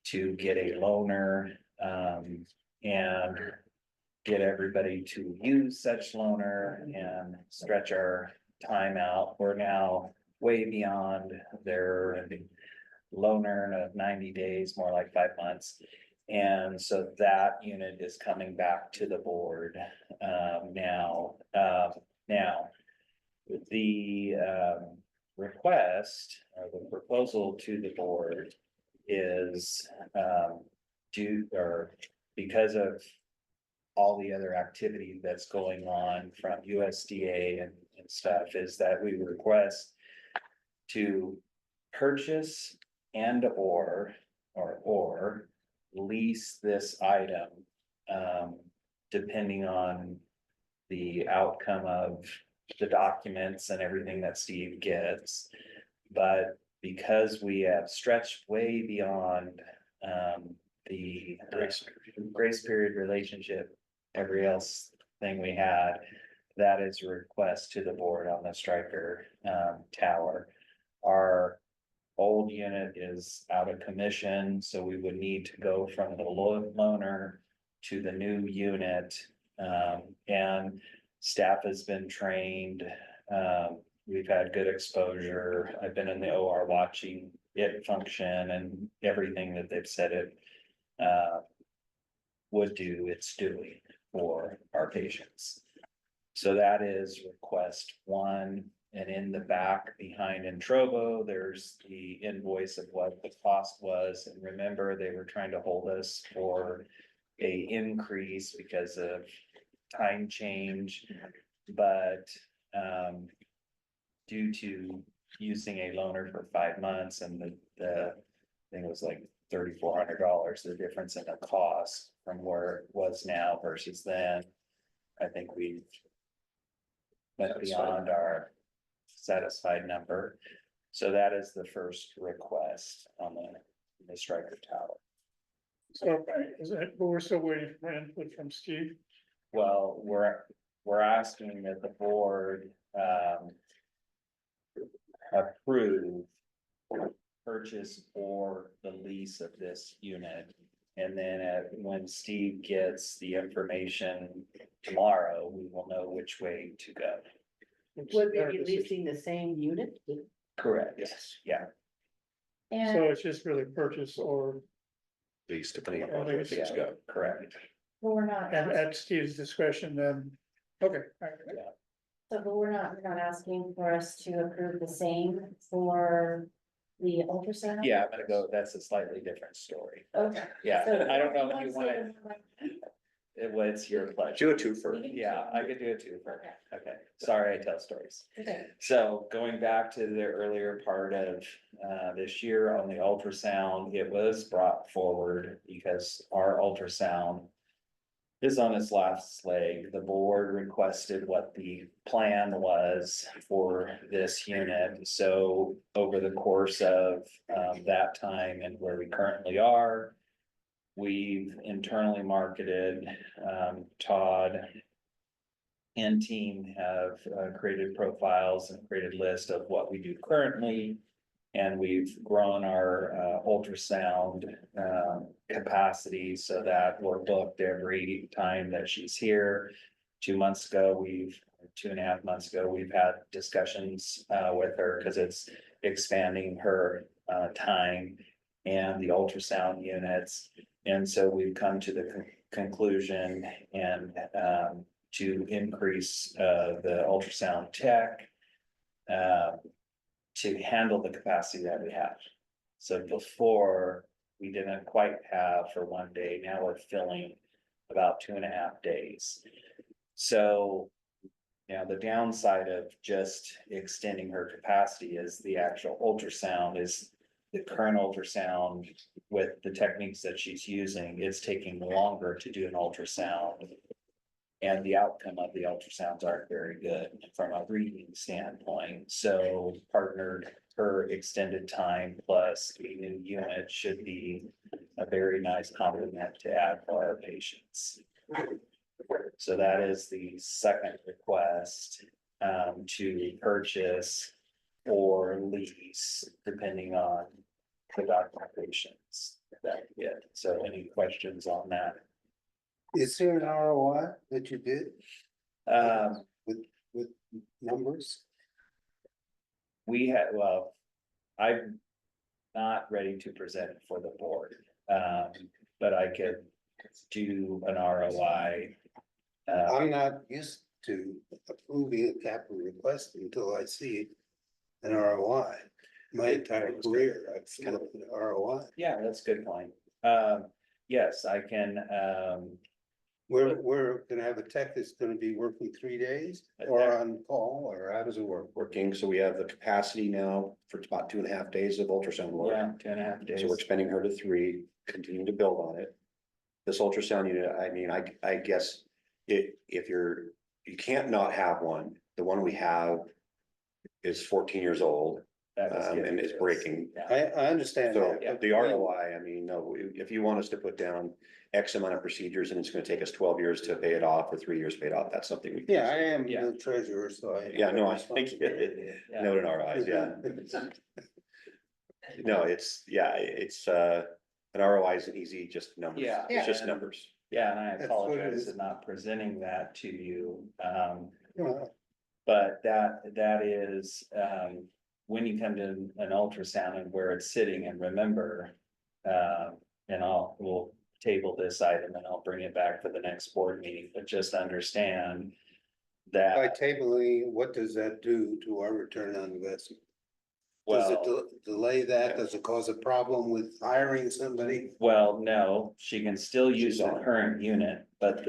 to get a loaner, and get everybody to use such loaner and stretch our time out. We're now way beyond their loaner of 90 days, more like 5 months. And so that unit is coming back to the board now. The request or the proposal to the board is because of all the other activity that's going on from USDA and stuff, is that we request to purchase and or lease this item, depending on the outcome of the documents and everything that Steve gets. But because we have stretched way beyond the grace period relationship, every else thing we had, that is a request to the board on the Stryker tower. Our old unit is out of commission, so we would need to go from the loaner to the new unit. And staff has been trained. We've had good exposure. I've been in the OR watching it function, and everything that they've said it would do, it's doing for our patients. So that is request 1. And in the back behind Introbo, there's the invoice of what the cost was. And remember, they were trying to hold us for a increase because of time change. But due to using a loaner for 5 months, and the thing was like $3,400, the difference in the cost from where it was now versus then, I think we went beyond our satisfied number. So that is the first request on the Stryker tower. so is that, but we're still waiting for input from Steve. Well, we're asking that the board approve purchase or the lease of this unit. And then when Steve gets the information tomorrow, we will know which way to go. Would we be leasing the same unit? Correct. Yes. Yeah. So And it's just really purchase or, Least depending on where things go. Correct. we're not, at Steve's discretion, then, okay. All right. so but we're not asking for us to approve the same for the ultrasound? Yeah, I'm gonna go, that's a slightly different story. Okay. Yeah, So- I don't know if you wanna, It's your pleasure. Do a twofer. Yeah, I could do it too. Okay, sorry, I tell stories. Okay. So going back to the earlier part of this year on the ultrasound, it was brought forward because our ultrasound is on its last leg. The board requested what the plan was for this unit. So over the course of that time and where we currently are, we've internally marketed, Todd and team have created profiles and created list of what we do currently. And we've grown our ultrasound capacity so that we're booked every time that she's here. 2 months ago, 2.5 months ago, we've had discussions with her because it's expanding her time and the ultrasound units. And so we've come to the conclusion and to increase the ultrasound tech to handle the capacity that we have. So before, we didn't quite have for 1 day, now we're filling about 2.5 days. So, you know, the downside of just extending her capacity is the actual ultrasound is the current ultrasound with the techniques that she's using, it's taking longer to do an ultrasound. And the outcome of the ultrasounds aren't very good from a reading standpoint, so partnered her extended time plus a new unit should be a very nice complement to add for our patients. So that is the second request to purchase or lease, depending on the documentations that we get. So any questions on that? Is there an ROI that you did with numbers? We had, well, I'm not ready to present it for the board, but I could do an ROI. I'm not used to approving a capital request until I see an ROI. My entire career, I've seen an ROI. Yeah, that's a good point. Yes, I can, We're gonna have a tech that's gonna be working 3 days or on call, or how does it work? Working, so we have the capacity now for about 2.5 days of ultrasound work. yeah, 2.5 days. So we're expanding her to 3, continuing to build on it. This ultrasound unit, I mean, I guess if you can't not have one, the one we have is 14 years old, and is breaking. Yeah. I understand So that. the ROI, I mean, no, if you want us to put down X amount of procedures and it's gonna take us 12 years to pay it off or 3 years paid off, that's something we. Yeah, I am Yeah. the treasurer, so I. Yeah, no, I think, Yeah. note in our eyes, yeah. No, it's, yeah, it's, an ROI isn't easy, just numbers. Yeah. It's just numbers. Yeah, and I That's what it apologize is. for not presenting that to you. Yeah. But that is, when you come to an ultrasound and where it's sitting, and remember, and we'll table this item and I'll bring it back for the next board meeting, but just understand By that, tabling, what does that do to our return on investment? Does it well, delay that? Does it cause a problem with hiring somebody? well, no, she can still use the current unit, but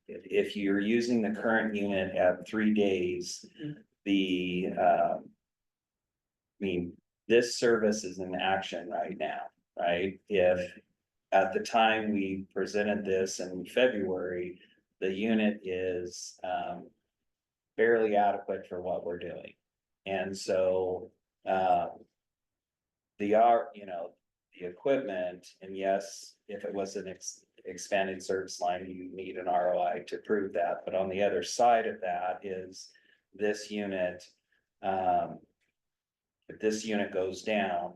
if you're using the current unit at 3 days, I mean, this service is in action right now, right? If at the time we presented this in February, the unit is fairly adequate for what we're doing. And so the equipment, and yes, if it was an expanded service line, you need an ROI to prove that. But on the other side of that is this unit, if this unit goes down,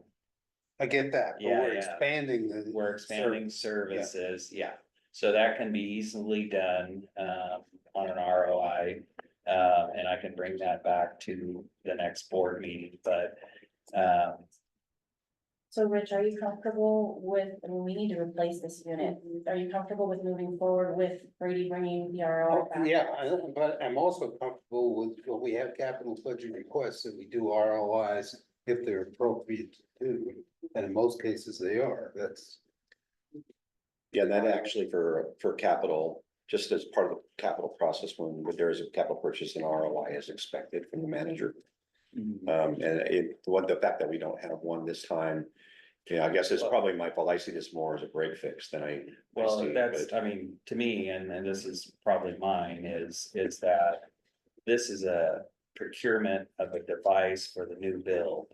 I get that, but Yeah, we're yeah. expanding the. we're expanding services, yeah. So that can be easily done on an ROI. And I can bring that back to the next board meeting, but So Rich, are you comfortable with, I mean, we need to replace this unit. Are you comfortable with moving forward with Brady bringing the RO back? Yeah, but I'm also comfortable with, when we have capital budget requests, that we do ROIs if they're appropriate to do, and in most cases they are, that's. Yeah, that actually for capital, just as part of the capital process, when there is a capital purchase, an ROI is expected from the manager. And the fact that we don't have one this time, yeah, I guess it's probably my fault. I see this more as a break fix than I. Well, see, that's, but- I mean, to me, and this is probably mine, is that this is a procurement of a device for the new build.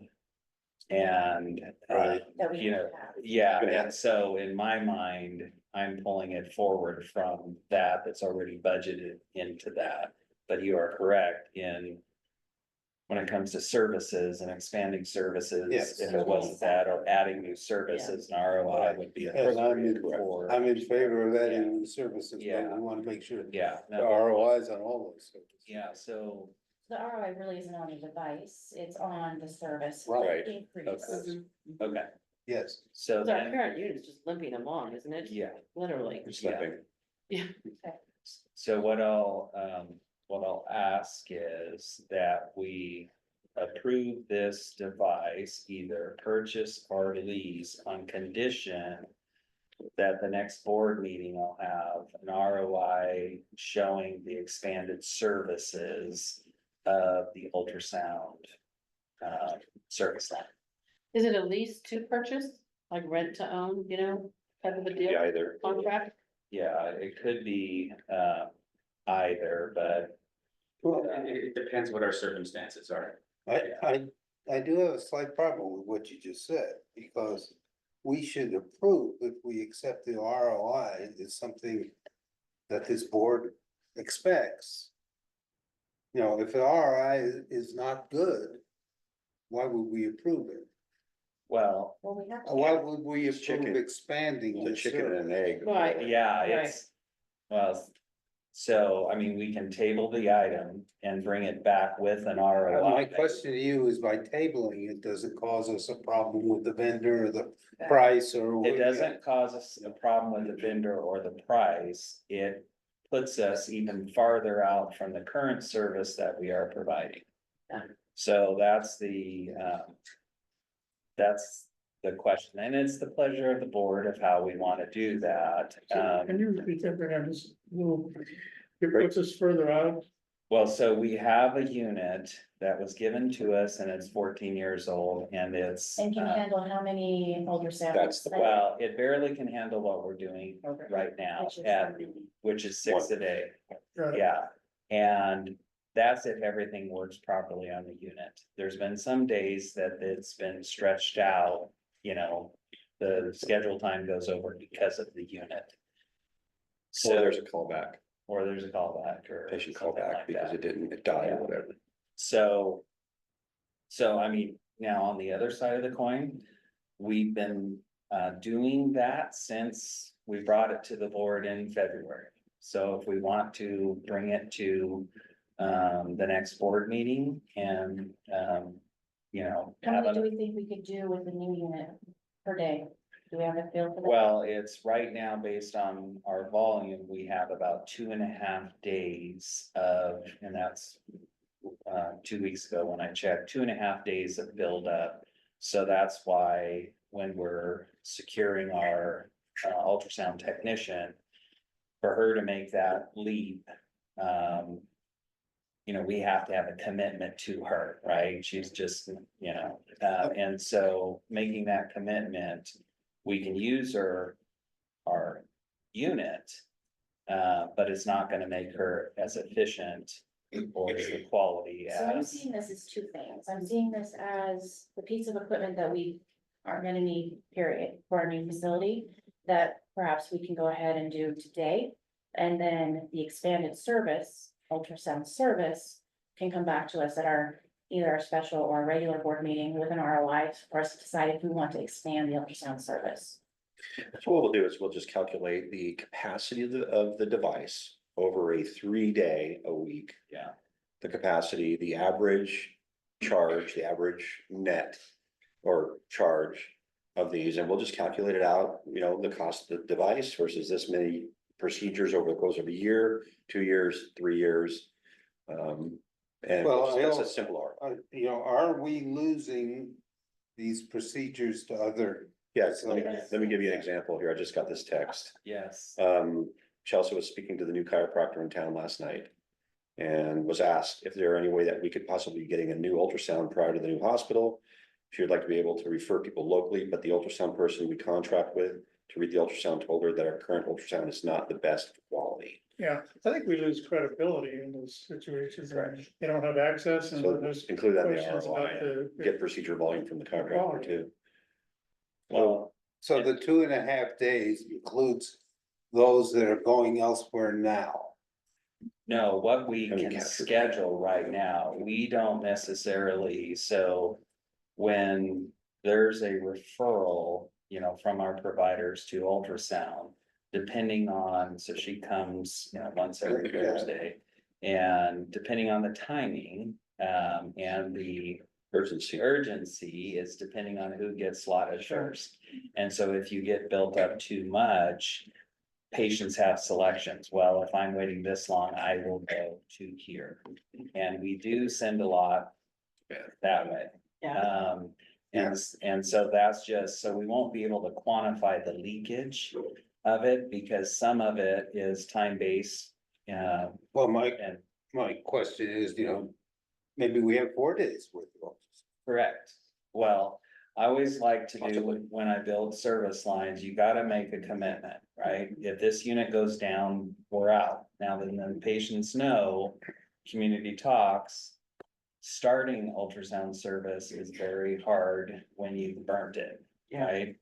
And, That we you know, have. yeah, and so in my mind, I'm pulling it forward from that that's already budgeted into that. But you are correct in when it comes to services and expanding services, Yes. if it wasn't that or adding new services, an ROI would be Yes, appropriate for. I'm in favor of adding new services, but Yeah. we wanna make sure Yeah, the no, ROIs on all those services. yeah, so, The ROI really isn't on the device, it's on the service. Right. Increase. Okay. okay, Yes, so Cause our then, current unit is just limping along, isn't it? yeah. Literally. Slipping. So what I'll ask is that we approve this device, either purchase or lease on condition that the next board meeting will have an ROI showing the expanded services of the ultrasound service line. Is it a lease to purchase, like rent to own, you know, type of a deal, Yeah, either. contract? Yeah, it could be either, but well, It depends what our circumstances are. I do have a slight problem with what you just said, because we should approve if we accept the ROI is something that this board expects. You know, if the ROI is not good, why would we approve it? well, Well, we have. Why would we It's approve chicken. expanding The the chicken and an service? egg. Right. yeah, Right. it's, well, so, I mean, we can table the item and bring it back with an ROI. My question to you is by tabling it, does it cause us a problem with the vendor or the price or? It doesn't cause us a problem with the vendor or the price, it puts us even farther out from the current service that we are providing. So that's the question, and it's the pleasure of the board of how we want to do that. Can you repeat that, Brian, just a little, it puts us further out, Well, so we have a unit that was given to us and it's 14 years old and it's. And can handle how many ultrasounds? That's the- Well, it barely can handle what we're doing Okay. right now, Which is at, something. which is 6 a day. right? Yeah, and that's if everything works properly on the unit. There's been some days that it's been stretched out, you know, the schedule time goes over because of the unit. So So, there's a callback, or there's a callback or. patient something callback like because that. it died Yeah. or whatever. So. So I mean, now on the other side of the coin, we've been doing that since we brought it to the board in February. So if we want to bring it to the next board meeting and you know. How have many an- do we think we could do with the new unit per day? Do we have a feel for that? Well, it's right now based on our volume, we have about 2.5 days of, and that's. 2 weeks ago when I checked, 2.5 days of buildup. So that's why when we're securing our ultrasound technician. For her to make that leap, you know, we have to have a commitment to her, right? She's just, you know, and so making that commitment, we can use our unit. But it's not gonna make her as efficient or as the quality So I'm as, seeing this as two things. I'm seeing this as the piece of equipment that we are gonna need, period, for our new facility. That perhaps we can go ahead and do today. And then the expanded service, ultrasound service, can come back to us at our, either our special or our regular board meeting with an ROI for us to decide if we want to expand the ultrasound service. So what we'll do is we'll just calculate the capacity of the device over a 3-day a week. yeah, The capacity, the average charge, the average net or charge of these, and we'll just calculate it out, you know, the cost of the device versus this many procedures over the course of a year, 2 years, 3 years. And Well, that's I a simple art. You know, are we losing these procedures to other Yes, let me give you an example here. I just got this text. Yes. Chelsea was speaking to the new chiropractor in town last night. And was asked if there any way that we could possibly be getting a new ultrasound prior to the new hospital. She would like to be able to refer people locally, but the ultrasound person we contract with to read the ultrasound told her that our current ultrasound is not the best quality. Yeah, I think we lose credibility in those situations, right? They don't have access and So there's include that in the questions about ROI, get procedure volume from the chiropractor too. Well, So the 2.5 days includes those that are going elsewhere now. no, what we Can we can capture that? schedule right now, we don't necessarily, so. When there's a referral, you know, from our providers to ultrasound. Depending on, so she comes, you know, once every Yeah. Thursday. And depending on the timing, and the urgency is depending on who gets slotted first. And so if you get built up too much. Patients have selections. Well, if I'm waiting this long, I will go to here. And we do send a lot that way. Yeah. And so that's just, so we won't be able to quantify the leakage of it because some of it is time-based. Well, And my question is, maybe we have 4 days worth of ultrasound. correct. Well, I always like to do when I build service lines, you gotta make a commitment, right? If this unit goes down, we're out. Now, then the patients know, community talks. Starting ultrasound service is very hard when you've burnt it, right?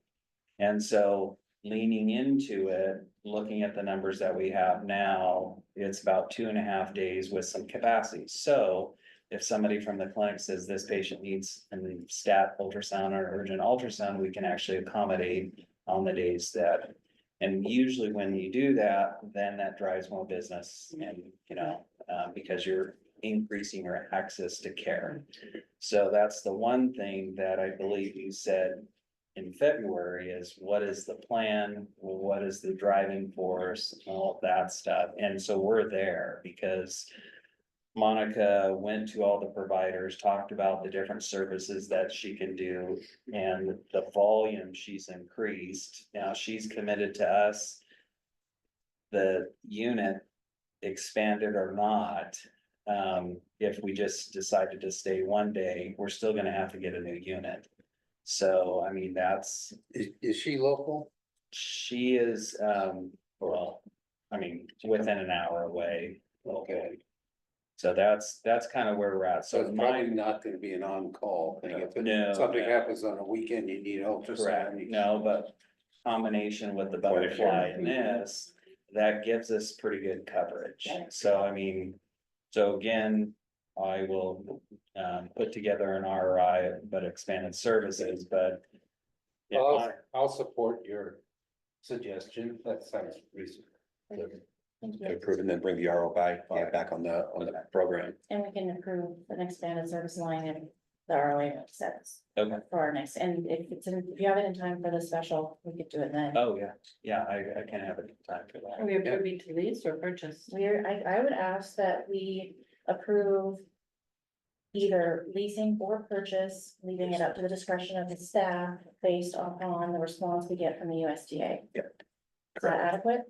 And so leaning into it, looking at the numbers that we have now, it's about 2.5 days with some capacity. So if somebody from the clinic says this patient needs a stat ultrasound or urgent ultrasound, we can actually accommodate on the days that. And usually when you do that, then that drives more business and, because you're increasing your access to care. So that's the one thing that I believe you said in February is what is the plan? What is the driving force? All of that stuff. And so we're there because Monica went to all the providers, talked about the different services that she can do and the volume she's increased. Now she's committed to us. The unit expanded or not. If we just decided to stay one day, we're still gonna have to get a new unit. So, I mean, that's, Is she local? she is, well, I mean, within an hour away. Okay. So that's kind of where we're at. So So it's probably mine, not gonna be an on-call thing. If No, something no. happens on a weekend, you need ultrasound. correct, no, but combination with the Point of care. butterfly and this, that gives us pretty good coverage. So I mean, so again, I will put together an ROI, but expanded services, but. if I- I'll support your suggestion. That sounds reasonable. Thank To you. approve and then bring the ROI back on the program. And we can approve an expanded service line and the ROA sets Okay, for our next, and if you have it in time for the special, we could do it then. oh, yeah, I can have it in time for that. Are we approving to lease or purchase? I would ask that we approve either leasing or purchase, leaving it up to the discretion of the staff based upon the response we get from the USDA. Yep. Is that adequate?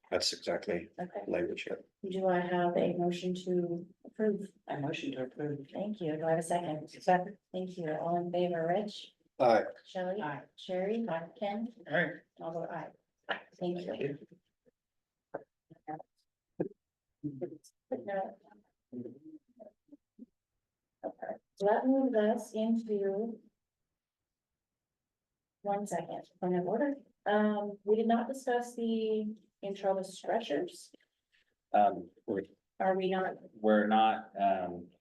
That's exactly Okay, language here. do I have a motion to approve? I motion to approve. Thank you. Do I have a second? Second. Thank you. All in favor, Rich? Aye. Shelley? Aye. Sherry? Ken? All right, I'll vote aye. Thank you. Okay, so that moves us into. One second, point of order. We did not discuss the intro stretchers. Are we not? We're not,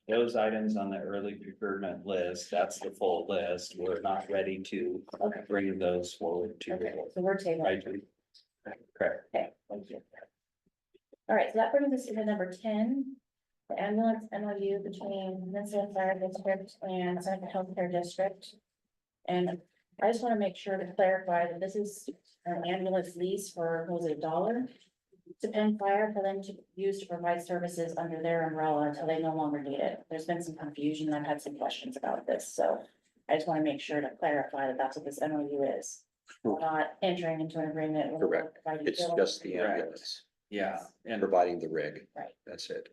those items on the early procurement list, that's the full list. We're not ready to Okay. bring those forward to. Okay, so we're tabling. Right. Correct. Okay, thank you. All right, so that brings us to number 10. The ambulance MOU between Minnesota Fire District and Seneca Healthcare District. And I just want to make sure to clarify that this is an ambulance lease for, what was it, $1? To Penn Fire for them to use to provide services under their umbrella until they no longer need it. There's been some confusion. I've had some questions about this, so I just wanna make sure to clarify that that's what this MOU is. We're not entering into an agreement. with Correct. by It's utility. just the ambulance, Yeah, and, providing the rig. Right. That's it.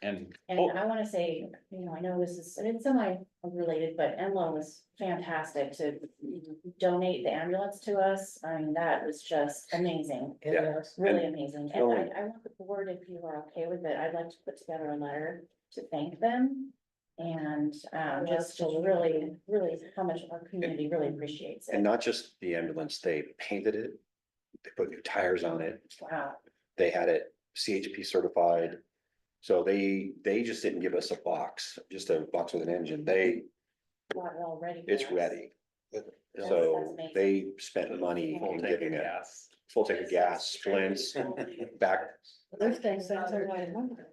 and, And oh, I wanna say, I know this is, it's semi-related, but Enlo was fantastic to donate the ambulance to us. I mean, that was just amazing, Yeah. really amazing. And Really- I want the board, if you are okay with it, I'd like to put together a letter to thank them. And, just to really, really, how much our community really appreciates And it. not just the ambulance, they painted it. They put new tires on it. Wow, They had it CHP certified. So they just didn't give us a box, just a box with an engine. got it all ready. for It's us. ready. That's So amazing. they spent money full in tank giving of it gas. full tank of gas, splints, back. Those things, that's what I wonder.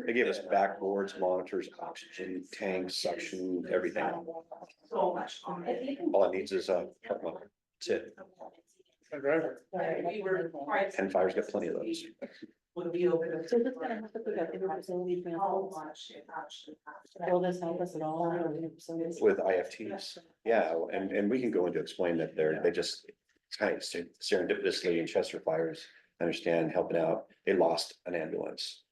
They gave us backboards, monitors, oxygen tanks, suction, everything. So much on If it. you can- All it needs is a truck motor. That's it. A driver. Sorry, We were quite. And Fire's got plenty of those. Would be open. So this gonna have to pick up every facility How examples. much it actually. Will this help us at all? Or we have facilities? With IFTs, yeah, and we can go into explain that they just kind of serendipitously in Chester Fires, understand, helping out, they lost an ambulance.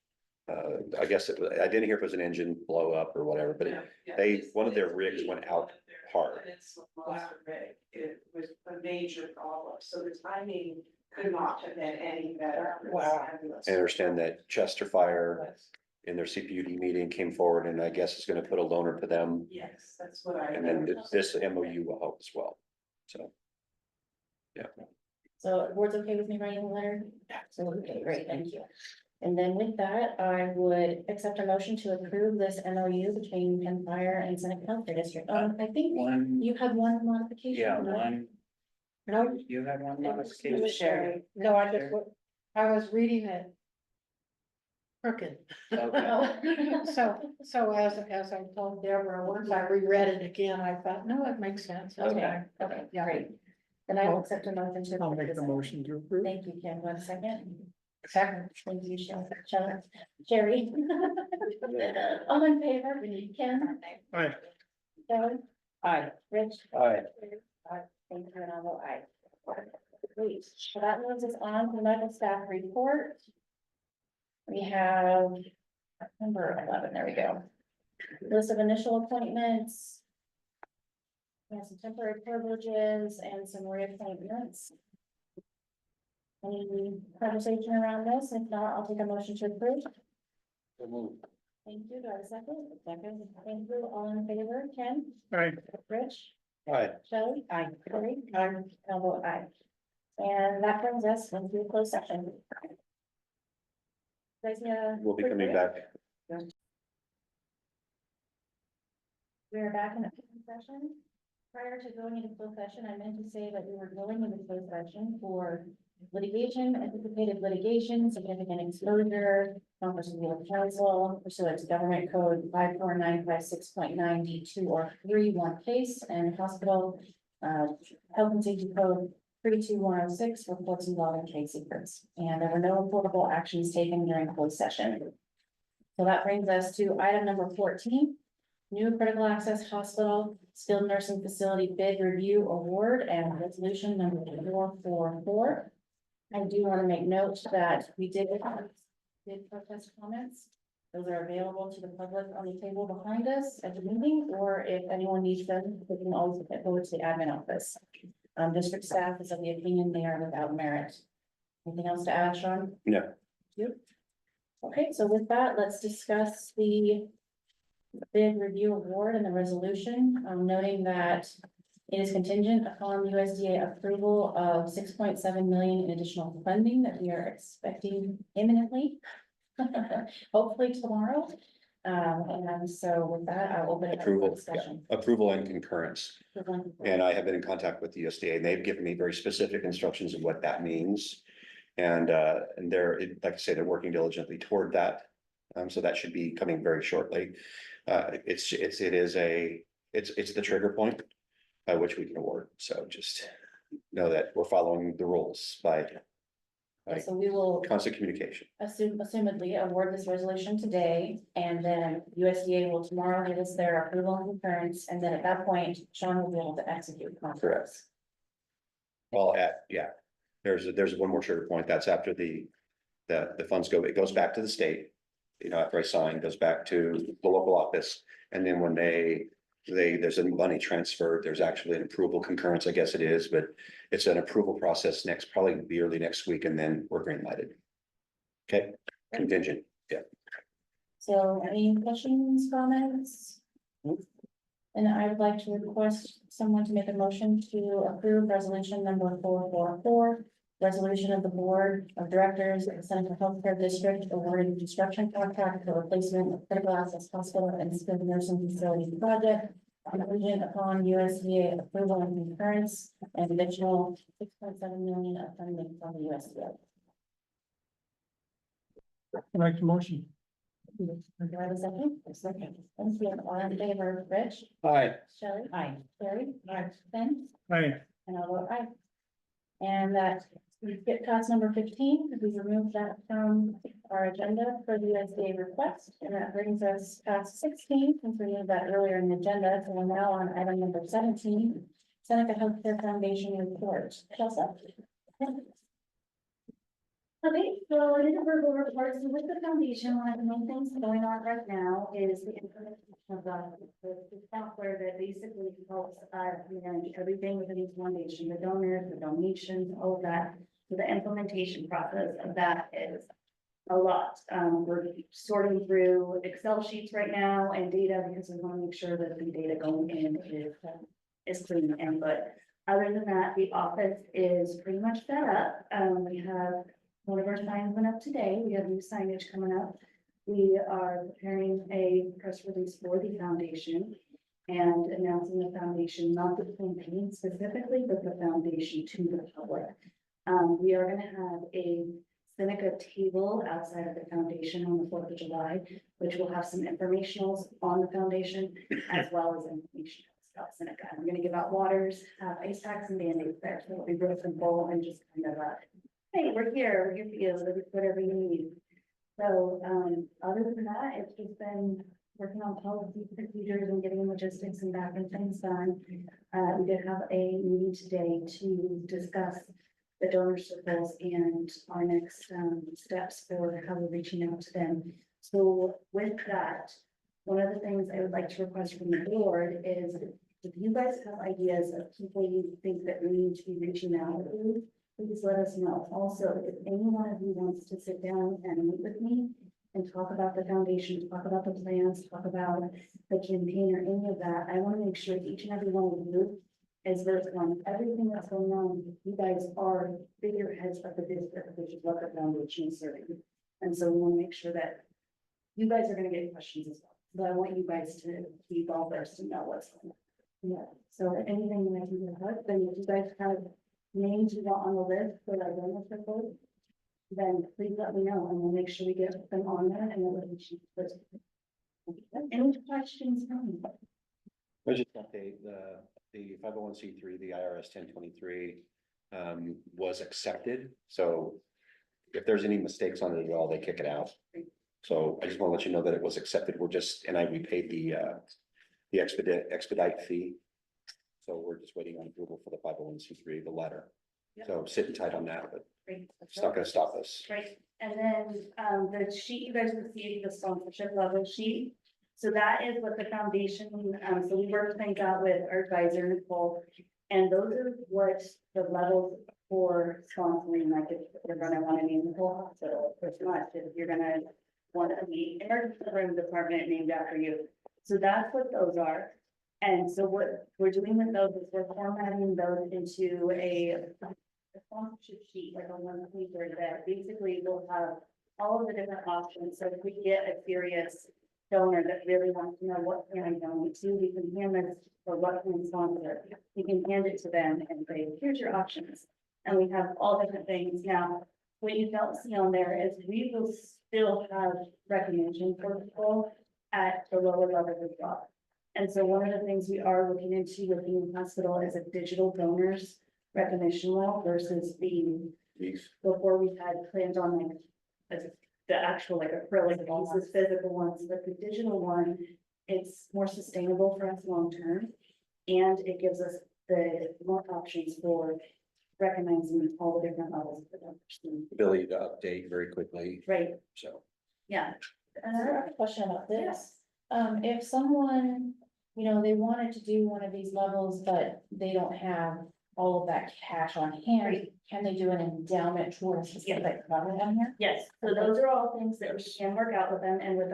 I guess I didn't hear if it was an engine blow up or whatever, but one of their rigs went out hard. It was a major problem, so the timing could not have been any better. Wow. I understand that Chester Fire in their CPUD meeting came forward and I guess is gonna put a loaner to them. Yes, that's what I. And then this MOU will help as well, so. So the board's okay with me writing the letter? Absolutely, great, thank you. And then with that, I would accept a motion to approve this MOU between Penn Fire and Seneca Health District. I think One, you had one modification. yeah, or- one, No, you had one it was modification. Sherry. No, I was reading it. Crooked. Okay. So as I told Deborah, once I reread it again, I thought, no, it makes sense. Okay, okay, great. Then I will accept a motion to. I'll approve make the this. motion to approve. Thank you, Kim. 1 second. Second. Thank you, Sherry. All in favor, Kim? Aye. Joey? Aye. Rich? Aye. Aye. Thank you, and I'll vote aye. Great, so that moves us on to the medical staff report. We have number 11, there we go. List of initial appointments. We have some temporary privileges and some reappointments. Any conversation around this? If not, I'll take a motion to approve. Thank you. Do I have a second? Second. Thank you. All in favor, Ken? Aye. Rich? Aye. Shelley? Aye. Cory? Aye. I'll vote aye. And that brings us into a closed session. Guys, yeah. We'll be coming back. We are back in the session. Prior to going into closed session, I meant to say that we were going into closed session for litigation, anticipated litigation, significant exposure, conference of legal counsel, pursuant to government code 54956.9 D2 or 3, one case, and hospital health and safety code 32106 reports involving trade secrets. And there were no reportable actions taken during closed session. So that brings us to item number 14. New critical access hospital skilled nursing facility bid review award and resolution number 444. I do want to make note that we did protest comments. Those are available to the public on the table behind us at the meeting, or if anyone needs them, they can always go to the admin office. District staff is of the opinion they are without merit. Anything else to add, Sean? No. You? Okay, so with that, let's discuss the bid review award and the resolution, noting that it is contingent upon USDA approval of 6.7 million in additional funding that we are expecting imminently. Hopefully tomorrow. And so with that, I'll open it up for Approval, discussion. approval and concurrence. And I have been in contact with the USDA and they've given me very specific instructions of what that means. And they're, like I say, they're working diligently toward that. So that should be coming very shortly. It's the trigger point by which we can award. So just know that we're following the rules by Right. So we will Constant communication. assumedly award this resolution today, and then USDA will tomorrow give us their approval and concurrence, and then at that point, Sean will be able to execute contracts. Well, there's one more sugar point. That's after the funds it goes back to the state. You know, after I sign, goes back to the local office, and then when there's a money transfer, there's actually an approval concurrence, I guess it is, but it's an approval process probably be early next week, and then we're green lighted. Okay, contingent, yeah. So any questions, comments? And I would like to request someone to make a motion to approve resolution number 444. Resolution of the Board of Directors of the Seneca Healthcare District awarding construction contract for replacement of critical access hospital and skilled nursing facility project. Contingent upon USDA approval and concurrence, and additional $6.7 million of funding from the USDA. Make the motion. Do I have a second? A second. Thank you. All in favor, Rich, Aye. Shelley? Aye. Terry? Aye. Ben? Aye. And I'll vote aye. And that, we get task number 15, because we removed that from our agenda for the USDA request, and that brings us past 16, since we moved that earlier in the agenda, so we're now on item number 17, Seneca Healthcare Foundation report. Chelsea? Okay, so it is a verbal report, so with the foundation, one of the main things going on right now is the implementation of the software that basically helps manage everything within the foundation, the donors, the donations, all of that. So the implementation process of that is a lot. We're sorting through Excel sheets right now and data, because we want to make sure that the data going in is clean and good. Other than that, the office is pretty much set up. We have one of our signs went up today. We have new signage coming up. We are preparing a press release for the foundation and announcing the foundation, not the campaign specifically, but the foundation to the public. We are going to have a Seneca table outside of the foundation on the 4th of July, which will have some informationals on the foundation as well as information about Seneca. I'm going to give out waters, ice packs and Band-Aids there. So it'll be real simple and just kind of hey, we're here for you, whatever you need. So, other than that, it's just been working on policy procedures and getting logistics and backend things done. We did have a meeting today to discuss the donor circles and our next steps for how we're reaching out to them. So with that, one of the things I would like to request from the board is if you guys have ideas of people you think that we need to be reaching out to, please let us know. Also, if any one of you wants to sit down and meet with me and talk about the foundation, talk about the plans, talk about the campaign or any of that, I want to make sure each and every one of you is versed on everything that's going on. You guys are figureheads of the district, which is what the foundation is serving. And so we want to make sure that you guys are going to get questions as well. But I want you guys to be well versed and know what's going on. Yeah, so anything that I can do to help, then if you guys have names you want on the list for our donor circle, then please let me know and we'll make sure we get them on there and we'll let you. Any questions from me? I just update the 501c3, the IRS 1023 was accepted. So if there's any mistakes on it at all, they kick it out. So I just want to let you know that it was accepted. We paid the expedite fee. So we're just waiting on approval for the 501c3, the letter. Yep. So sitting tight on that, but Great. it's not going to stop us. Right, and then the sheet you guys received, the sponsorship level sheet. So that is what the foundation, so we worked things out with our advisor Nicole. And those are what the levels for sponsoring, like if you're gonna want to name the whole hospital, if not, if you're gonna want the emergency room department named after you. So that's what those are. And so what we're doing with those is we're formatting those into a sponsorship sheet, like a one paper that basically will have all of the different options. So if we get a serious donor that really wants to know what can I donate to, we can hand this or what can we sponsor. We can hand it to them and say, here's your options. And we have all different things. Now, what you don't see on there is we will still have recognition for people at the lower level as well. And so one of the things we are looking into with the hospital is a digital donors recognition law versus the Before we had planned on like, the actual like acrylic pieces, physical ones, but the digital one, it's more sustainable for us long term. And it gives us the more options for recognizing all the different levels of production. Ability to update very quickly, Right, so. yeah. And I have a question about this. If someone, you know, they wanted to do one of these levels, but they don't have all of that cash on hand, can they do an endowment towards a specific level down here? Yes, so those are all things that we can work out with them, and with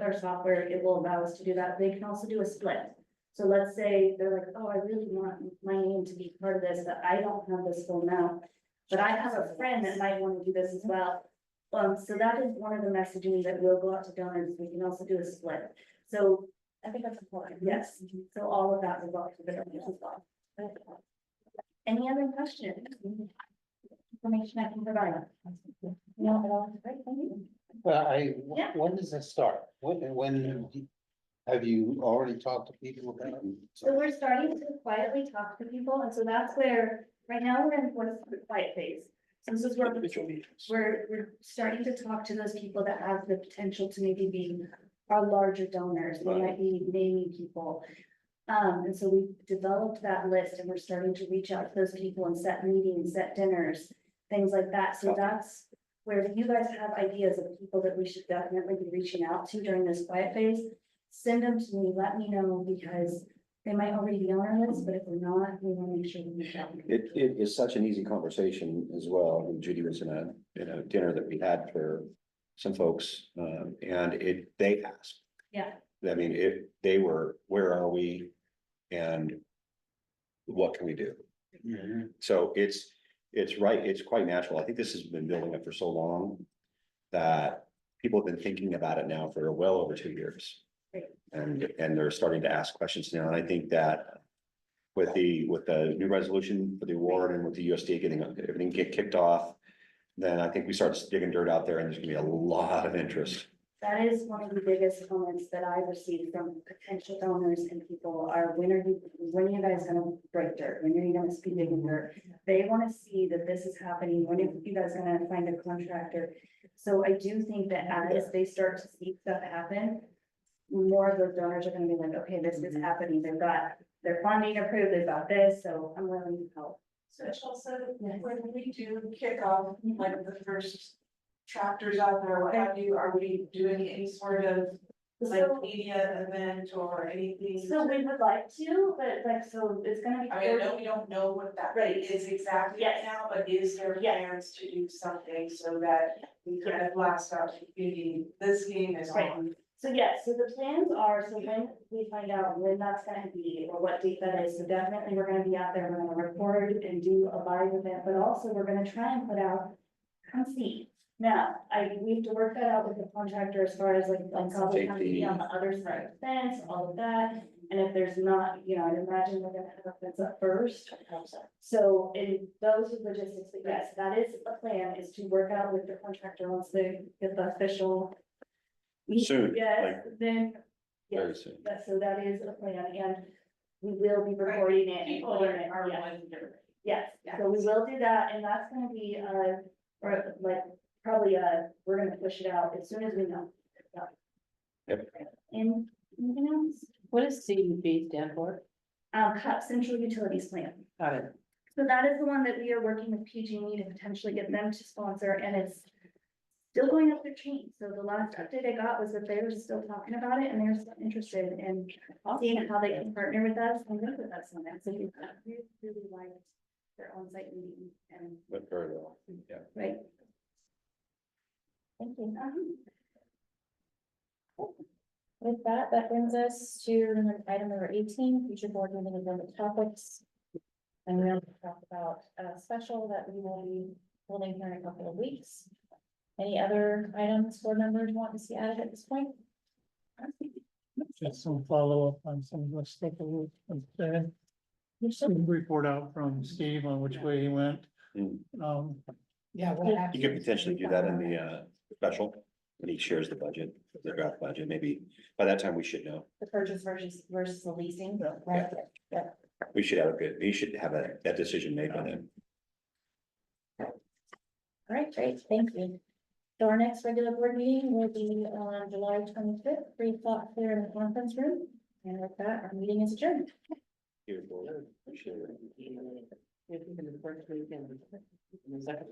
our software, it will allow us to do that. They can also do a split. So let's say they're like, oh, I really want my name to be part of this, but I don't have this full amount. But I have a friend that might want to do this as well. So that is one of the messaging that will go out to donors. We can also do a split. So I think that's important. yes, so all of that will go out to the donors as well. Any other questions? Information I can provide? No, at all, great, thank you. Yeah. when does this start? Have you already talked to people about it? So we're starting to quietly talk to people, and so that's where, right now, we're in what's the quiet phase. So this is where we're starting to talk to those people that have the potential to maybe be our larger donors, they might be naming people. And so we've developed that list and we're starting to reach out to those people and set meetings, set dinners, things like that. So that's where if you guys have ideas of people that we should definitely be reaching out to during this quiet phase, send them to me, let me know, because they might already be on our list, but if they're not, we want to make sure we reach out. It is such an easy conversation as well. And Judy was in a dinner that we had for some folks, and they asked. Yeah. I mean, they were, where are we? And what can we do? So it's right, it's quite natural. I think this has been building up for so long that people have been thinking about it now for well over 2 years. And they're starting to ask questions now, and I think that with the new resolution for the award and with the USDA getting everything kicked off, then I think we start digging dirt out there and there's gonna be a lot of interest. That is one of the biggest comments that I received from potential donors and people are, when are you guys gonna break dirt? When are you gonna speed digging dirt? They wanna see that this is happening. When are you guys gonna find a contractor? So I do think that as they start to see stuff happen, more of those donors are gonna be like, okay, this is happening. They've got their funding approved, they've got this, so I'm willing to help. So Chelsea, when we do kick off, like the first tractors out there, what have you, are we doing any sort of like So- media event or anything? So we would like to, but like, so it's gonna be. I mean, I know we don't know what that Right. is exactly Yes. now, but is there plans to do something so that we kind of blast out to the community, this game is Right. on? So yes, so the plans are, so when we find out when that's gonna be or what date that is, so definitely we're gonna be out there, we're gonna record and do a live event, but also we're gonna try and put out, come see. Now, we have to work that out with the contractor as far as like how they come to be on the other side of the fence, all of that. And if there's not, you know, I'd imagine we're gonna have a fence up first. So in those are logistics, but yes, that is a plan, is to work out with the contractor once they get the official. Soon, Yes, then. very Yes, soon. so that is a plan, and we will be recording it. and People putting it, are yes. willing to do it. Yes, so we will do that, and that's gonna be, or like, probably, we're gonna push it out as soon as we know. Yep. And anything else? What does CUP stand for? Cut Central Utilities Plan. Got it. So that is the one that we are working with PG&E to potentially get them to sponsor, and it's still going up their chain. So the last update I got was that they were still talking about it, and they're still interested in seeing how they can partner with us and work with us on that. So we really like their on-site meeting and, Went very well, yeah. right. Thank you. With that, that brings us to item number 18, future board meeting agenda topics. And we're going to talk about a special that we will be holding here in a couple of weeks. Any other items board members want to see added at this point? Just some follow-up on some of the stuff that we said. Some report out from Steve on which way he went. Mm. Yeah. You could potentially do that in the special, when he shares the budget, the draft budget, maybe by that time we should know. The purchase versus the leasing, right? Yeah. We should have that decision made by then. All right, great, thank you. So our next regular board meeting will be on July 25th, 3 o'clock here in the conference room. And with that, our meeting is adjourned. If you can, the first weekend. the second-